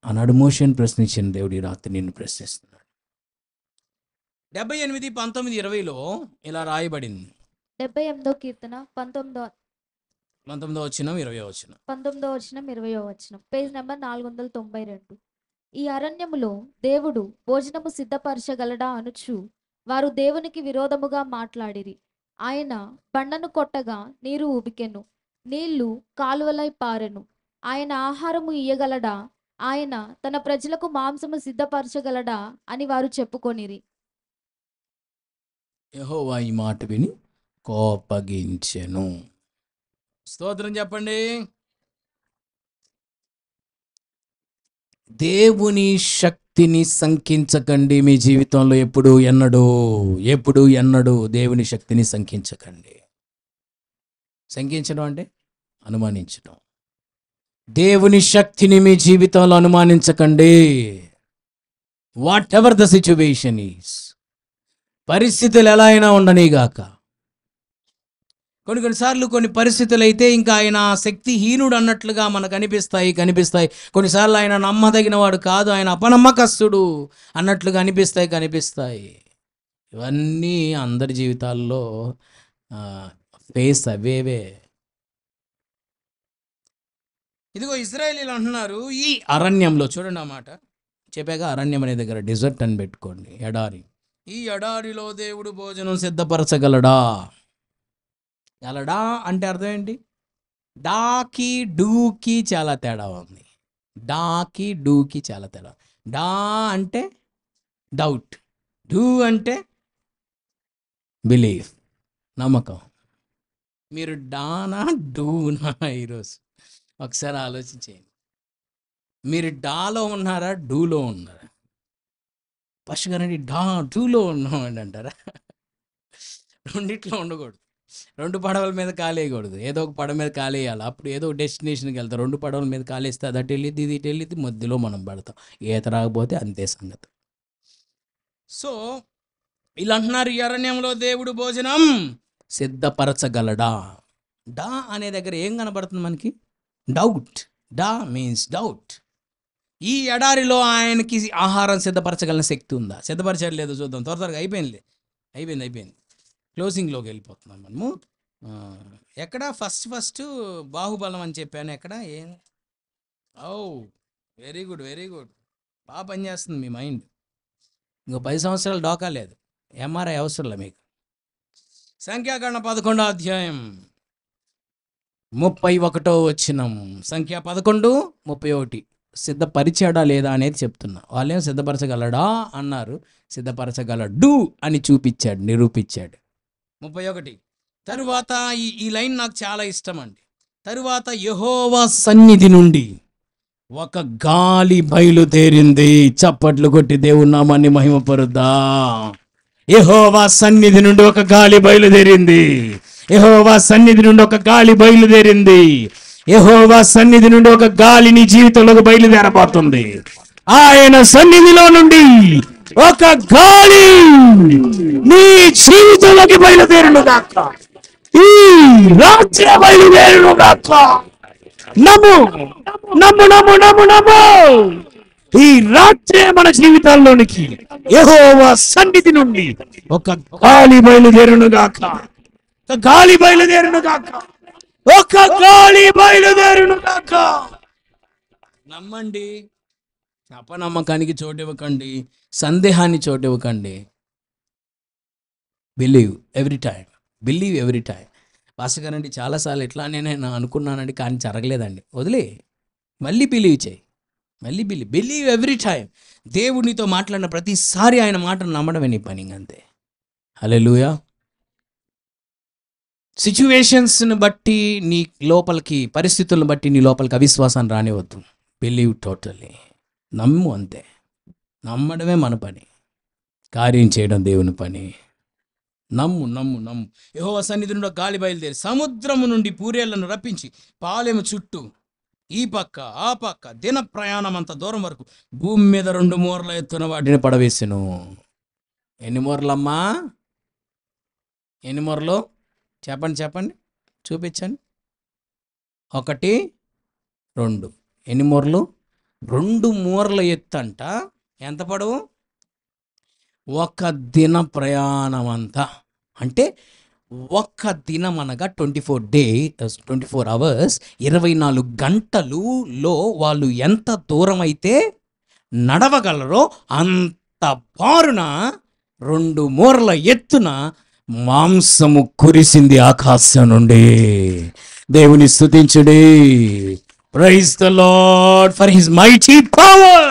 ఆనాడు మోషేను ప్రశ్నించిన దేవుడు ఈ రాత్రి నిన్ను ప్రశ్నిస్తున్నాడు. 78, 19, 20లో ఇలా రాయబడింది. 78వ కీర్తన 19వ 19వ వచనం 20వ వచనం. 19వ వచనం 20వ వచనం, పేజ్ నెంబర్ 492. ఈ అరణ్యములో దేవుడు భోజనము సిద్ధపరచగలడా అనుచు వారు దేవునికి విరోధముగా మాట్లాడిరి. ఆయన బండను కొట్టగా నీరు ఉబికెను, నీళ్లు కాలువలై పారెను. ఆయన ఆహారము ఇయ్యగలడా? ఆయన తన ప్రజలకు మాంసము సిద్ధపరచగలడా అని వారు చెప్పుకొనిరి. యెహోవా ఈ మాట విని కోపగించెను. స్తోత్రం చెప్పండి. దేవుని శక్తిని శంకించకండి. మీ జీవితంలో ఎప్పుడు ఎన్నడూ దేవుని శక్తిని శంకించకండి. శంకించడం అంటే అనుమానించడం. దేవుని శక్తిని మీ జీవితంలో అనుమానించకండి. Whatever the situation is, పరిస్థితులు ఎలా అయినా ఉండనీగాక. కొన్నిసార్లు కొన్ని పరిస్థితులు అయితే ఇంకా ఆయన శక్తిహీనుడు అన్నట్లుగా మనకు కనిపిస్తాయి. కొన్నిసార్లు ఆయన నమ్మదగిన వాడు కాదు, ఆయన అపనమ్మకస్తుడు అన్నట్లుగా కనిపిస్తాయి. ఇవన్నీ అందరి జీవితాల్లో ఫేస్ అవేవే. ఇదిగో ఇశ్రాయేలీయులు అంటున్నారు, ఈ అరణ్యంలో చూడండి, ఆ మాట చెప్పాక అరణ్యం అనే దగ్గర డిజర్ట్ అని పెట్టుకోండి, ఎడారి. ఈ ఎడారిలో దేవుడు భోజనం సిద్ధపరచగలడా? అంటే అర్థం ఏంటి? డాకి డూకి చాలా తేడా ఉంది. డాకి డూకి చాలా తేడా. డా అంటే డౌట్, డూ అంటే బిలీఫ్, నమ్మకం. మీరు డానా డూనా? ఈరోజు ఒకసారి ఆలోచించేయండి. మీరు డాలో ఉన్నారా, డూలో ఉన్నారా? ఫస్ట్ గారండి డూలో ఉన్నామండి అంటారా? రెండిట్లో ఉండకూడదు. రెండు పడవల మీద కాలేయకూడదు. ఏదో ఒక పడవ మీద కాలేయాలి. అప్పుడు ఏదో ఒక డెస్టినేషన్కి వెళ్తాం. రెండు పడవల మీద కాలేస్తే అది అటు వెళ్ళిద్ది, ఇది ఇటు వెళ్ళిద్ది, మధ్యలో మనం పడతాం. ఈత రాకపోతే అంతే సంగతి. సో ఇలా అంటున్నారు, ఈ అరణ్యంలో దేవుడు భోజనం సిద్ధపరచగలడా? డా అనే దగ్గర ఏం కనబడుతుంది మనకి? డౌట్. డా మీన్స్ డౌట్. ఈ ఎడారిలో ఆయనకి ఆహారం సిద్ధపరచగలిగిన శక్తి ఉందా? సిద్ధపరచడం లేదు, చూద్దాం. త్వరగా అయిపోయింది. క్లోజింగ్లోకి వెళ్ళిపోతున్నాం మనము. ఎక్కడ ఫస్ట్ బాహుబలం అని చెప్పాను. ఎక్కడ ఏం? Very good. బాగా పనిచేస్తుంది మీ మైండ్. ఇంకో 10 సంవత్సరాలు డోకా లేదు, ఎంఆర్ఐ అవసరంలే మీకు. సంఖ్యాకాండం 11వ అధ్యాయం 31వ వచనం. సంఖ్య 11:31. సిద్ధపరిచాడా లేదా అనేది చెప్తున్నా. వాళ్ళేం సిద్ధపరచగలడా అన్నారు, సిద్ధపరచగలడు అని నిరూపించాడు. 31. తరువాత ఈ లైన్ నాకు చాలా ఇష్టం అండి. తరువాత యెహోవా సన్నిధి నుండి ఒక గాలి బయలుదేరింది. చప్పట్లు కొట్టి దేవుని నామాన్ని మహిమపరుద్దా. యెహోవా సన్నిధి నుండి ఒక గాలి బయలుదేరింది. యెహోవా సన్నిధి నుండి ఒక గాలి బయలుదేరింది. యెహోవా సన్నిధి నుండి ఒక గాలి నీ జీవితంలోకి బయలుదేరబోతుంది. ఆయన సన్నిధిలో నుండి ఒక గాలి నీ జీవితంలోకి బయలుదేరును గాక. ఈ రాత్రి బయలుదేరును గాక. నమ్ము. ఈ రాత్రే మన జీవితాల్లోనికి యెహోవా సన్నిధి నుండి ఒక గాలి బయలుదేరును గాక. ఒక గాలి బయలుదేరును గాక. నమ్మండి. అపనమ్మకానికి చోటివ్వకండి, సందేహాన్ని చోటివ్వకండి. Believe every time. పాస్టర్ గారండి చాలాసార్లు ఇట్లానే నేను అనుకున్నానండి, కానీ జరగలేదండి. వదిలే, మళ్ళీ బిలీవ్ చేయి. మళ్ళీ బిలీవ్ ఎవ్రీ టైం. దేవుడు నీతో మాట్లాడిన ప్రతిసారి ఆయన మాటను నమ్మడమే నీ పని, అంతే. హల్లెలూయా. సిచ్యువేషన్స్ని బట్టి నీ లోపలికి, పరిస్థితులను బట్టి నీ లోపలికి అవిశ్వాసాన్ని రానివద్దు. బిలీవ్ టోటల్లీ, నమ్ము, అంతే. నమ్మడమే మన పని, కార్యం చేయడం దేవుని పని. నమ్ము నమ్ము నమ్ము. యెహోవా సన్నిధి నుండి గాలి బయలుదేరి సముద్రము నుండి పూరేళ్లను రప్పించి పాలెము చుట్టూ ఈ పక్క ఆ పక్క దిన ప్రయాణం అంత దూరం వరకు భూమి మీద 2 మూరల ఎత్తున వాటిని పడవేసెను. ఎన్ని మూరలమ్మా? ఎన్ని మూరలు? చెప్పండి, చూపించండి. 1 2. ఎన్ని మూరలు? 2 మూరల ఎత్తు అంట. ఎంత పొడవు? 1 దిన ప్రయాణం అంతా. అంటే 1 దినం అనగా 24 అవర్స్, 24 గంటలులో వాళ్ళు ఎంత దూరం అయితే నడవగలరో అంత బారున 2 మూరల ఎత్తున మాంసము కురిసింది ఆకాశం నుండి. దేవుని స్తుతించుడి. Praise the Lord for his mighty power.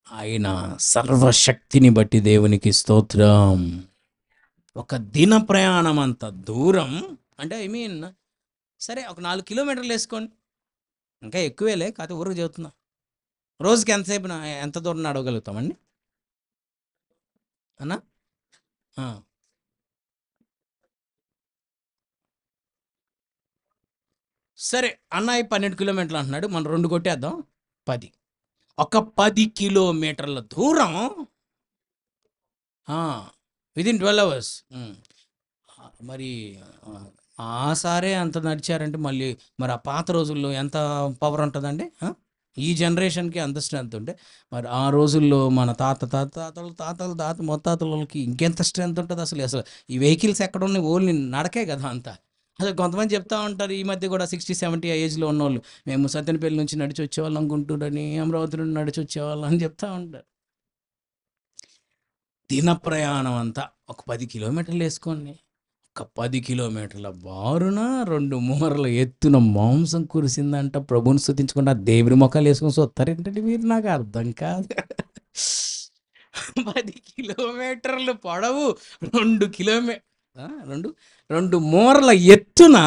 ఆయన సర్వశక్తిని బట్టి దేవునికి స్తోత్రం. 1 దిన ప్రయాణం అంత దూరం అంటే సరే, ఒక 4 కిలోమీటర్లు వేసుకోండి, ఇంకా ఎక్కువేలే, కాకపోతే ఊరికి చెబుతున్నా. రోజుకి ఎంతసేపు ఎంత దూరం నడవగలుగుతామండి అన్నా? సరే, అన్నయ్య 12 కిలోమీటర్లు అంటున్నాడు, మనం 2 కొట్టేద్దాం, 10. ఒక 10 కిలోమీటర్ల దూరం విదిన్ 12 అవర్స్. మరి సారే అంత నడిచారంటే మరి ఆ పాత రోజుల్లో ఎంత పవర్ ఉంటుందండి? ఈ జనరేషన్కి అంత స్ట్రెంత్ ఉంటే మరి ఆ రోజుల్లో మన తాత ముత్తాతలకి ఇంకెంత స్ట్రెంత్ ఉంటుంది అసలు. ఈ వెహికల్స్ ఎక్కడ ఉన్నాయి? ఓన్లీ నడకే కదా అంతా. అసలు కొంతమంది చెప్తా ఉంటారు ఈ మధ్య కూడా 60-70 ఏజ్లో ఉన్నోళ్ళు, మేము సత్తెనపల్లి నుంచి నడిచి వచ్చేవాళ్ళం, గుంటూరని, అమరావతి నుండి నడిచి వచ్చేవాళ్ళం అని చెప్తా ఉంటారు. దిన ప్రయాణం అంతా ఒక 10 కిలోమీటర్లు వేసుకోండి. ఒక 10 కిలోమీటర్ల బారున 2 మూరల ఎత్తున మాంసం కురిసిందంట. ప్రభుని స్తుతించకుండా దేవుని మొక్కలు వేసుకొని చూస్తారేంటండి మీరు? నాకు అర్థం కాదు. 10 కిలోమీటర్లు పొడవు, 2 మూరల ఎత్తున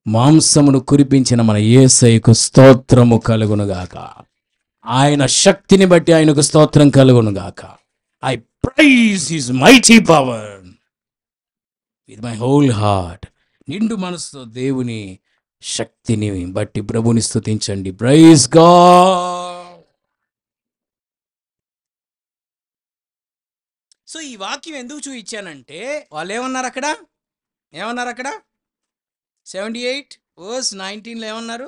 మాంసమును కురిపించిన మన యేసయ్యకు స్తోత్రము కలుగునుగాక. ఆయన శక్తిని బట్టి ఆయనకు స్తోత్రం కలుగునుగాక. I praise his mighty power with my whole heart. నిండు మనసుతో దేవుని శక్తిని బట్టి ప్రభుని స్తుతించండి. Praise God. సో ఈ వాక్యం ఎందుకు చూపించానంటే, వాళ్ళు ఏమన్నారు అక్కడ? 78:19 ఏమన్నారు?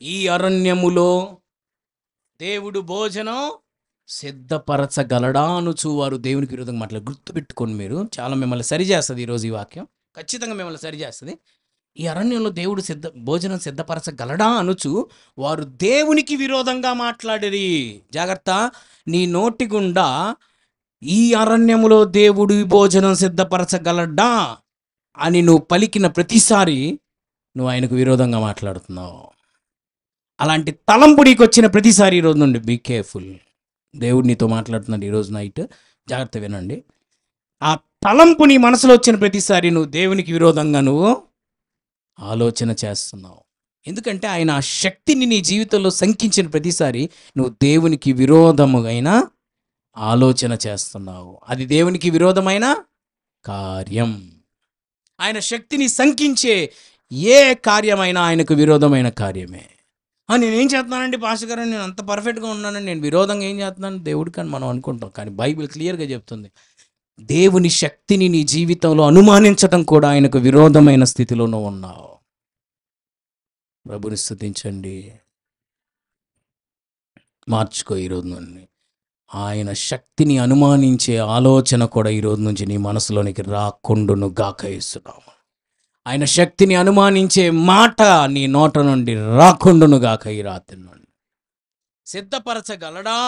ఈ అరణ్యములో దేవుడు భోజనం సిద్ధపరచగలడా అనుచు వారు దేవునికి విరోధంగా మాట్లాడు. గుర్తుపెట్టుకోండి, మీరు చాలా మిమ్మల్ని సరిచేస్తుంది ఈరోజు ఈ వాక్యం, ఖచ్చితంగా మిమ్మల్ని సరిచేస్తుంది. ఈ అరణ్యంలో దేవుడు భోజనం సిద్ధపరచగలడా అనుచు వారు దేవునికి విరోధంగా మాట్లాడిరి. జాగ్రత్త, నీ నోటి గుండా ఈ అరణ్యములో దేవుడు భోజనం సిద్ధపరచగలడా అని నువ్వు పలికిన ప్రతిసారి నువ్వు ఆయనకు విరోధంగా మాట్లాడుతున్నావు. అలాంటి తలంపు నీకు వచ్చిన ప్రతిసారి ఈరోజు నుండి బీ కేర్ఫుల్. దేవుడు నీతో మాట్లాడుతున్నాడు ఈరోజు నైట్, జాగ్రత్త వినండి. ఆ తలంపు నీ మనసులో వచ్చిన ప్రతిసారి నువ్వు దేవునికి విరోధంగా నువ్వు ఆలోచన చేస్తున్నావు. ఎందుకంటే ఆయన ఆ శక్తిని నీ జీవితంలో సంకించిన ప్రతిసారి నువ్వు దేవునికి విరోధముగైన ఆలోచన చేస్తున్నావు. అది దేవునికి విరోధమైన కార్యం. ఆయన శక్తిని సంకించే ఏ కార్యమైనా ఆయనకు విరోధమైన కార్యమే. నేనేం చేస్తున్నానండి పాస్టర్ గారు, నేను అంత పర్ఫెక్ట్గా ఉన్నానని నేను విరోధంగా ఏం చేస్తున్నాను దేవుడికి అని మనం అనుకుంటాం. కానీ బైబిల్ క్లియర్గా చెప్తుంది, దేవుని శక్తిని నీ జీవితంలో అనుమానించడం కూడా ఆయనకు విరోధమైన స్థితిలో నువ్వు ఉన్నావు. ప్రభుని స్తుతించండి. మార్చుకో ఈరోజు నుండి. ఆయన శక్తిని అనుమానించే ఆలోచన కూడా ఈరోజు నుంచి నీ మనసులోనికి రాకుండును గాక ఇస్తున్నాము. ఆయన శక్తిని అనుమానించే మాట నీ నోట నుండి రాకుండును గాక ఈ రాత్రి నుండి. సిద్ధపరచగలడా?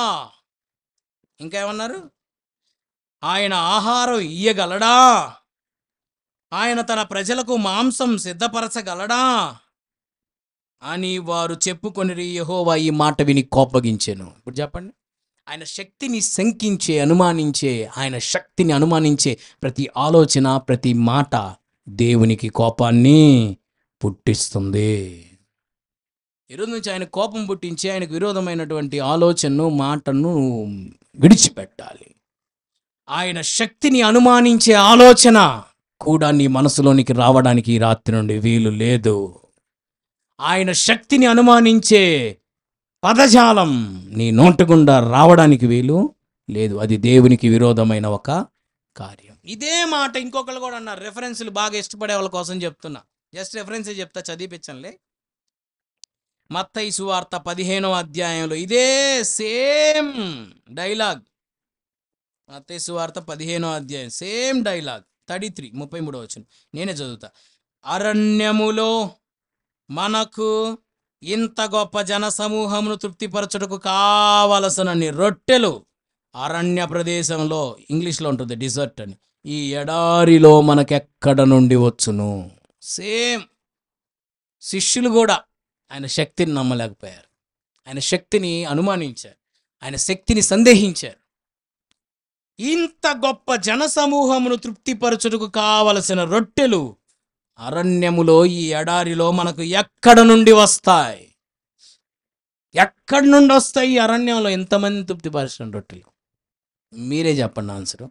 ఇంకేమన్నారు? ఆయన ఆహారం ఇయ్యగలడా? ఆయన తన ప్రజలకు మాంసం సిద్ధపరచగలడా? అని వారు చెప్పుకొనిరి. యెహోవా ఈ మాట విని కోపగించెను. ఇప్పుడు చెప్పండి, ఆయన శక్తిని శంకించే, అనుమానించే, ఆయన శక్తిని అనుమానించే ప్రతి ఆలోచన, ప్రతి మాట దేవునికి కోపాన్ని పుట్టిస్తుంది. ఈరోజు నుంచి ఆయన కోపం పుట్టించి ఆయనకు విరోధమైనటువంటి ఆలోచనను, మాటను విడిచిపెట్టాలి. ఆయన శక్తిని అనుమానించే ఆలోచన కూడా నీ మనసులోనికి రావడానికి ఈ రాత్రి నుండి వీలు లేదు. ఆయన శక్తిని అనుమానించే పదజాలం నీ నోటి గుండా రావడానికి వీలు లేదు. అది దేవునికి విరోధమైన ఒక కార్యం. ఇదే మాట ఇంకొకరు కూడా అన్నారు. రెఫరెన్స్లు బాగా ఇష్టపడే వాళ్ళ కోసం చెప్తున్నా. జస్ట్ రెఫరెన్సే చెప్తా, చదివిపించంలే. మత్తయి సువార్త 15వ అధ్యాయంలో ఇదే సేమ్ డైలాగ్. మత్తయి సువార్త 15వ అధ్యాయం సేమ్ డైలాగ్ 33వ వచనం నేనే చదువుతా. అరణ్యములో మనకు ఇంత గొప్ప జన సమూహమును తృప్తిపరచుటకు కావలసినన్ని రొట్టెలు అరణ్య ప్రదేశంలో, ఇంగ్లీష్లో ఉంటుంది డిజర్ట్ అని, ఈ ఎడారిలో మనకెక్కడ నుండి వచ్చును. సేమ్ శిష్యులు కూడా ఆయన శక్తిని నమ్మలేకపోయారు. ఆయన శక్తిని అనుమానించారు. ఆయన శక్తిని సందేహించారు. ఇంత గొప్ప జన సమూహమును తృప్తిపరచుటకు కావలసిన రొట్టెలు అరణ్యములో, ఈ ఎడారిలో మనకు ఎక్కడ నుండి వస్తాయి? ఎక్కడి నుండి వస్తాయి ఈ అరణ్యంలో ఎంతమంది తృప్తిపరచిన రొట్టెలు? మీరే చెప్పండి ఆన్సరు.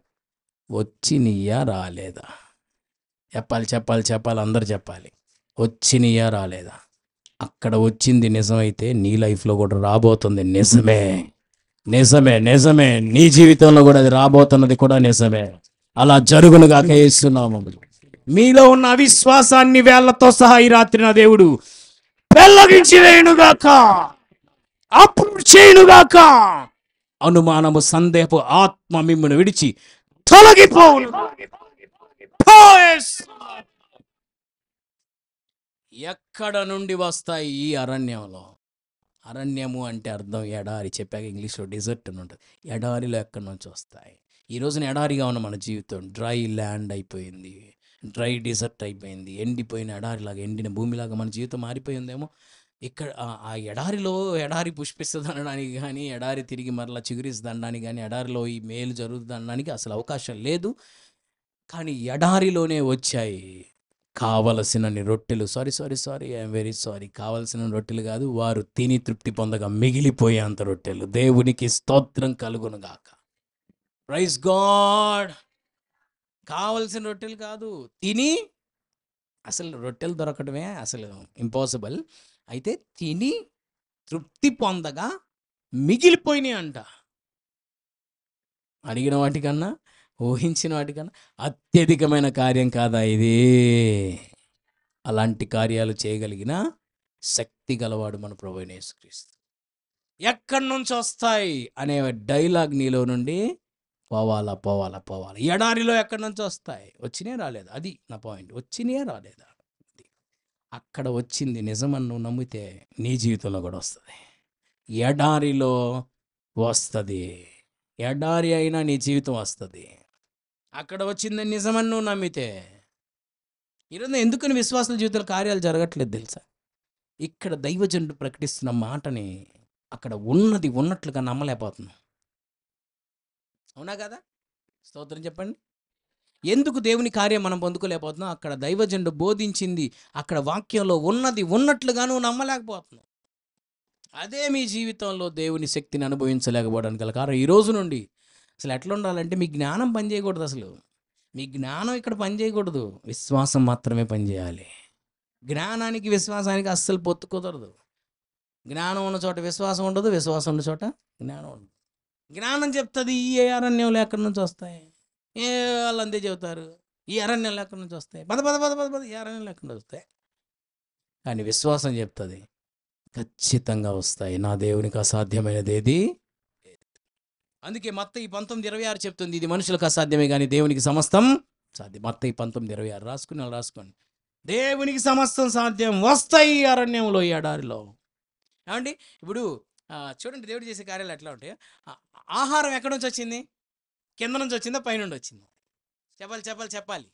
వచ్చినయ్యా రాలేదా? చెప్పాలి చెప్పాలి చెప్పాలి, అందరు చెప్పాలి. వచ్చినయ్యా రాలేదా? అక్కడ వచ్చింది నిజమైతే నీ లైఫ్లో కూడా రాబోతుంది నిజమే. నిజమే నిజమే, నీ జీవితంలో కూడా అది రాబోతున్నది కూడా నిజమే. అలా జరుగునుగాక యేసునామములో. మీలో ఉన్న అవిశ్వాసాన్ని వేళ్లతో సహా ఈ రాత్రి నా దేవుడు పెళ్ళగించి వేయునుగాక, అప్పుడు చేయునుగాక. అనుమానము, సందేహపు ఆత్మ మిమ్మును విడిచి తొలగిపోవును. ఎక్కడ నుండి వస్తాయి ఈ అరణ్యంలో? అరణ్యము అంటే అర్థం ఎడారి. చెప్పాక ఇంగ్లీష్లో డిజర్ట్ అని ఉంటుంది. ఎడారిలో ఎక్కడి నుంచి వస్తాయి? ఈ రోజున ఎడారిగా ఉన్న మన జీవితం డ్రై ల్యాండ్ అయిపోయింది, డ్రై డిజర్ట్ అయిపోయింది. ఎండిపోయిన ఎడారిలాగా, ఎండిన భూమిలాగా మన జీవితం మారిపోయిందేమో. ఇక్కడ ఆ ఎడారిలో ఎడారి పుష్పిస్తుంది అనడానికి కానీ, ఎడారి తిరిగి మరలా చిగురిస్తుంది అనడానికి కానీ, ఎడారిలో ఈ మేలు జరుగుతుంది అనడానికి అసలు అవకాశం లేదు. కానీ ఎడారిలోనే వచ్చాయి కావలసినన్ని రొట్టెలు. సారీ ఐఎమ్ వెరీ సారీ, కావలసిన రొట్టెలు కాదు, వారు తిని తృప్తి పొందగా మిగిలిపోయేంత రొట్టెలు. దేవునికి స్తోత్రం కలుగునుగాక. Praise God. కావలసిన రొట్టెలు కాదు, తిని, అసలు రొట్టెలు దొరకడమే అసలు ఇంపాసిబుల్. అయితే తిని తృప్తి పొందగా మిగిలిపోయినాయి అంట. అడిగిన వాటికన్నా, ఊహించిన వాటికన్నా అత్యధికమైన కార్యం కాదా ఇది? అలాంటి కార్యాలు చేయగలిగిన శక్తి గలవాడు మన ప్రభువైన యేసుక్రీస్తు. ఎక్కడి నుంచి వస్తాయి అనే డైలాగ్ నీలో నుండి పోవాలా పోవాలా పోవాలా. ఎడారిలో ఎక్కడి నుంచి వస్తాయి? వచ్చినే రాలేదు. అది నా పాయింట్. వచ్చినే రాలేదా? అక్కడ వచ్చింది నిజమని నువ్వు నమ్మితే నీ జీవితంలో కూడా వస్తుంది. ఎడారిలో వస్తుంది. ఎడారి అయినా నీ జీవితం వస్తుంది. అక్కడ వచ్చింది నిజమని నువ్వు నమ్మితే. ఈరోజు ఎందుకని విశ్వాసుల జీవితంలో కార్యాలు జరగట్లేదు తెలుసా? ఇక్కడ దైవజనుడు ప్రకటిస్తున్న మాటని అక్కడ ఉన్నది ఉన్నట్లుగా నమ్మలేకపోతున్నాం. అవునా కదా? స్తోత్రం చెప్పండి. ఎందుకు దేవుని కార్యం మనం పొందుకోలేకపోతున్నాం? అక్కడ దైవజనుడు బోధించింది, అక్కడ వాక్యంలో ఉన్నది ఉన్నట్లుగా నువ్వు నమ్మలేకపోతున్నావు. అదే మీ జీవితంలో దేవుని శక్తిని అనుభవించలేకపోవడానికి గల కారణం. ఈ రోజు నుండి అసలు ఎట్లా ఉండాలంటే, మీ జ్ఞానం పనిచేయకూడదు. అసలు మీ జ్ఞానం ఇక్కడ పనిచేయకూడదు. విశ్వాసం మాత్రమే పనిచేయాలి. జ్ఞానానికి విశ్వాసానికి అస్సలు పొత్తు కుదరదు. జ్ఞానం ఉన్న చోట విశ్వాసం ఉండదు, విశ్వాసం ఉన్న చోట జ్ఞానం ఉండదు. జ్ఞానం చెప్తుంది ఈ అరణ్యంలో ఎక్కడి నుంచి వస్తాయి, ఏ వాళ్ళు అంతే చెబుతారు, ఈ అరణ్యంలో ఎక్కడి నుంచి వస్తాయి, పద పద పద పద పద, ఈ అరణ్యంలో ఎక్కడి నుంచి వస్తాయి. కానీ విశ్వాసం చెప్తుంది ఖచ్చితంగా వస్తాయి. నా దేవునికి అసాధ్యమైనది ఏది. అందుకే మత్తయి 19:26 చెప్తుంది, ఇది మనుషులకు అసాధ్యమే కానీ దేవునికి సమస్తం సాధ్యం. మత్తయి 19:26 రాసుకోండి. దేవునికి సమస్తం సాధ్యం. వస్తాయి ఈ అరణ్యంలో, ఈ ఎడారిలో. ఏమండి ఇప్పుడు చూడండి, దేవుడు చేసే కార్యాలు ఎట్లా ఉంటాయి. ఆహారం ఎక్కడి నుంచి వచ్చింది? కింద నుంచి వచ్చిందా, పైనుండి వచ్చిందా? చెప్పాలి.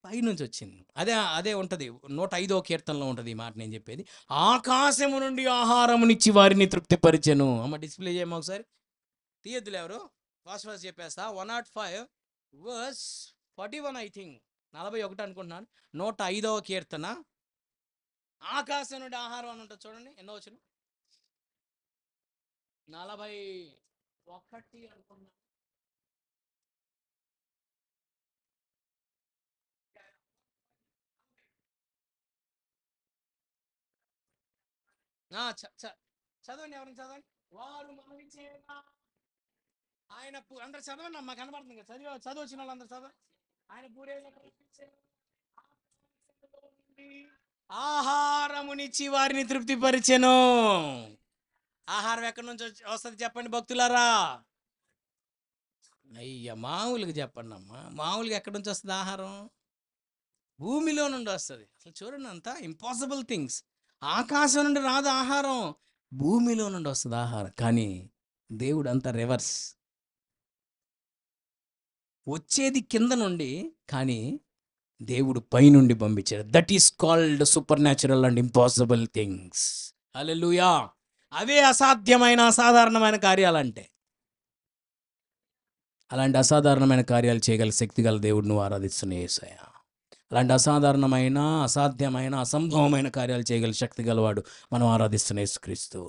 పైనుంచి వచ్చింది. అదే అదే ఉంటుంది 105వ కీర్తనలో ఉంటుంది ఈ మాట నేను చెప్పేది. ఆకాశము నుండి ఆహారమునిచ్చి వారిని తృప్తిపరిచెను. అమ్మ డిస్ప్లే చేయమా ఒకసారి, తీయద్దులు ఎవరు, ఫాస్ట్ ఫాస్ట్ చెప్పేస్తా. 105 వర్స్ 41 ఐ థింక్, 41 అనుకుంటున్నాను. 105వ కీర్తన, ఆకాశం నుండి ఆహారం అని ఉంటుంది చూడండి. ఎన్నో వచ్చిన 41 అనుకున్నాను. చదవండి, ఎవరిని చదవండి. వారు మనవి చేయగా ఆయన అందరు చదవండి అమ్మా, కనబడుతుంది కదా, చదువు వచ్చిన వాళ్ళు అందరు చదవండి. ఆయన ఆహారమునిచ్చి వారిని తృప్తిపరిచెను. ఆహారం ఎక్కడి నుంచి వస్తుంది చెప్పండి భక్తులారా? అయ్యా మామూలుగా చెప్పండి అమ్మా, మామూలుగా ఎక్కడి నుంచి వస్తుంది ఆహారం? భూమిలో నుండి వస్తుంది. అసలు చూడండి, అంతా ఇంపాసిబుల్ థింగ్స్. ఆకాశం నుండి రాదు ఆహారం, భూమిలో నుండి వస్తుంది ఆహారం. కానీ దేవుడు అంతా రివర్స్, వచ్చేది కింద నుండి, కానీ దేవుడు పైనుండి పంపించాడు. That is called supernatural and impossible things. Hallelujah. అవే అసాధ్యమైన అసాధారణమైన కార్యాలంటే. అలాంటి అసాధారణమైన కార్యాలు చేయగల శక్తి గల దేవుడు నువ్వు ఆరాధిస్తున్న యేసయ్య. అలాంటి అసాధారణమైన, అసాధ్యమైన, అసంభవమైన కార్యాలు చేయగల శక్తి గలవాడు మనం ఆరాధిస్తున్న యేసుక్రీస్తు.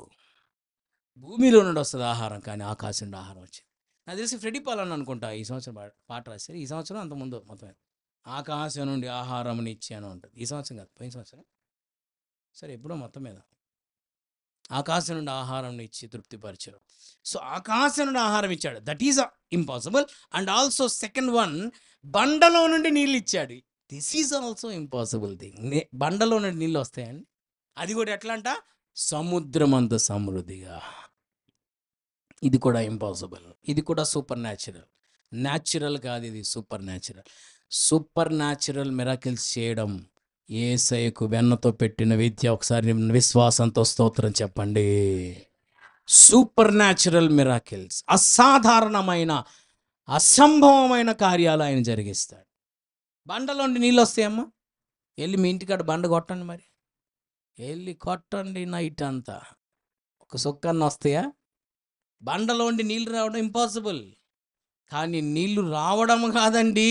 భూమిలో నుండి వస్తుంది ఆహారం, కానీ ఆకాశం నుండి ఆహారం వచ్చింది. నాకు తెలిసి ఫ్రెడీ పాలన్ అనుకుంటా ఈ సంవత్సరం పాట రాశారు. ఈ సంవత్సరం అంతకుముందు మొత్తం ఆకాశం నుండి ఆహారముని ఇచ్చాను ఉంటుంది. ఈ సంవత్సరం కాదు, పోయిన సంవత్సరం, సరే ఎప్పుడో మొత్తం మీద ఆకాశం నుండి ఆహారం ఇచ్చి తృప్తిపరచరు. సో ఆకాశం నుండి ఆహారం ఇచ్చాడు, that is impossible. And also second one, బండలో నుండి నీళ్ళు ఇచ్చాడు. This is also impossible thing. బండలో నుండి నీళ్ళు వస్తాయండి, అది కూడా ఎట్లా అంట, సముద్రం అంత సమృద్ధిగా. ఇది కూడా ఇంపాసిబుల్, ఇది కూడా సూపర్ న్యాచురల్. న్యాచురల్ కాదు, ఇది super natural. Super natural miracles చేయడం యేసయ్యకు వెన్నతో పెట్టిన విద్య. ఒకసారి విశ్వాసంతో స్తోత్రం చెప్పండి. సూపర్ న్యాచురల్ మిరాకిల్స్, అసాధారణమైన, అసంభవమైన కార్యాలు ఆయన జరిగిస్తాడు. బండలోండి నీళ్ళు వస్తాయమ్మా, వెళ్ళి మీ ఇంటికాడ బండ కొట్టండి, మరి వెళ్ళి కొట్టండి నైట్ అంతా, ఒక సుక్కన్న వస్తాయా? బండలోండి నీళ్ళు రావడం ఇంపాసిబుల్, కానీ నీళ్లు రావడం కాదండి,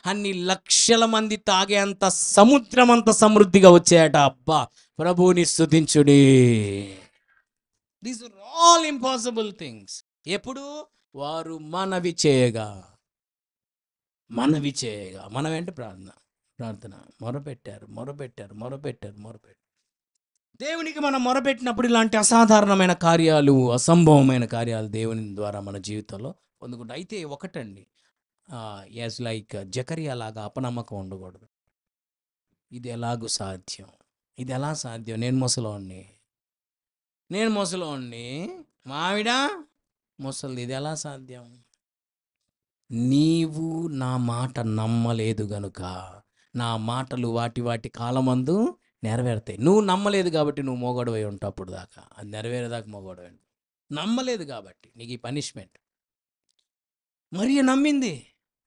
అన్ని లక్షల మంది తాగేంత సముద్రం అంత సమృద్ధిగా వచ్చాయట. అబ్బా, ప్రభువుని స్తుతించుడి. These are all impossible things. ఎప్పుడు? వారు మనవి చేయగా. మనవి చేయగా, మనమేంటి? ప్రార్థన. మొరపెట్టారు. దేవునికి మనం మొరపెట్టినప్పుడు ఇలాంటి అసాధారణమైన కార్యాలు, అసంభవమైన కార్యాలు దేవుని ద్వారా మన జీవితంలో పొందుకుంటాం. అయితే ఒకటండి, యాజ్ లైక్ జకరియా లాగా అపనమ్మకం ఉండకూడదు. ఇది ఎలాగూ సాధ్యం, ఇది ఎలా సాధ్యం? నేను ముసలోణ్ణి, మావిడా ముసలిది, ఇది ఎలా సాధ్యం? నీవు నా మాట నమ్మలేదు గనుక నా మాటలు వాటి కాలమందు నెరవేరుతాయి. నువ్వు నమ్మలేదు కాబట్టి నువ్వు మోగడవై ఉంటావు. అప్పుడు దాకా అది నెరవేరేదాకా మోగడవై ఉంటావు. నమ్మలేదు కాబట్టి నీకు ఈ పనిష్మెంట్. మరియ నమ్మింది.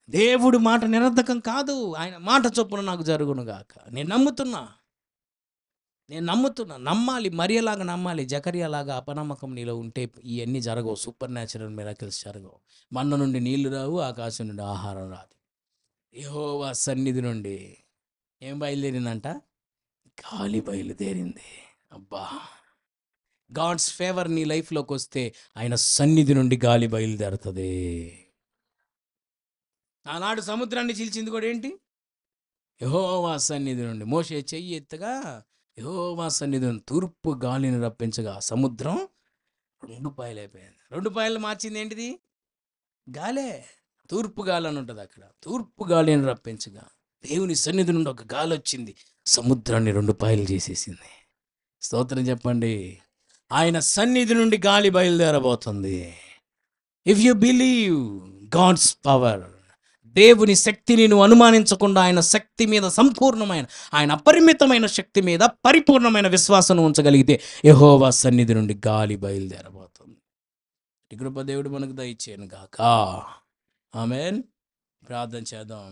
దేవుడు మాట నిరర్ధకం కాదు, ఆయన మాట చొప్పున నాకు జరుగును గాక. నేను నమ్ముతున్నా. నమ్మాలి, మరియలాగా నమ్మాలి. జకరియలాగా అపనమ్మకం నీలో ఉంటే ఇవన్నీ జరగవు, సూపర్ న్యాచురల్ మిరాకిల్స్ జరగవు. మన్న నుండి నీళ్లు రావు, ఆకాశం నుండి ఆహారం రాదు. యెహోవా సన్నిధి నుండి ఏం బయలుదేరిందంట? గాలి బయలుదేరింది. అబ్బా, గాడ్స్ ఫేవర్ నీ లైఫ్లోకి వస్తే ఆయన సన్నిధి నుండి గాలి బయలుదేరుతుంది. ఆనాడు సముద్రాన్ని చీల్చింది కూడా ఏంటి? యెహోవా సన్నిధి నుండి. మోషే చెయ్యి ఎత్తగా యెహోవా సన్నిధి నుండి తూర్పు గాలిని రప్పించగా సముద్రం 2 పాయలు అయిపోయింది. 2 పాయలు మార్చింది ఏంటిది? గాలే. తూర్పు గాలి అని ఉంటుంది అక్కడ. తూర్పు గాలిని రప్పించగా దేవుని సన్నిధి నుండి ఒక గాలి వచ్చింది, సముద్రాన్ని 2 పాయలు చేసేసింది. స్తోత్రం చెప్పండి. ఆయన సన్నిధి నుండి గాలి బయలుదేరబోతుంది. If you believe God's power, దేవుని శక్తిని నువ్వు అనుమానించకుండా ఆయన శక్తి మీద సంపూర్ణమైన, ఆయన అపరిమితమైన శక్తి మీద పరిపూర్ణమైన విశ్వాసం ఉంచగలిగితే యెహోవా సన్నిధి నుండి గాలి బయలుదేరబోతుంది. కృప దేవుడు మనకు దయచేయను గాక. ఆమేన్. ప్రార్థన చేద్దాం.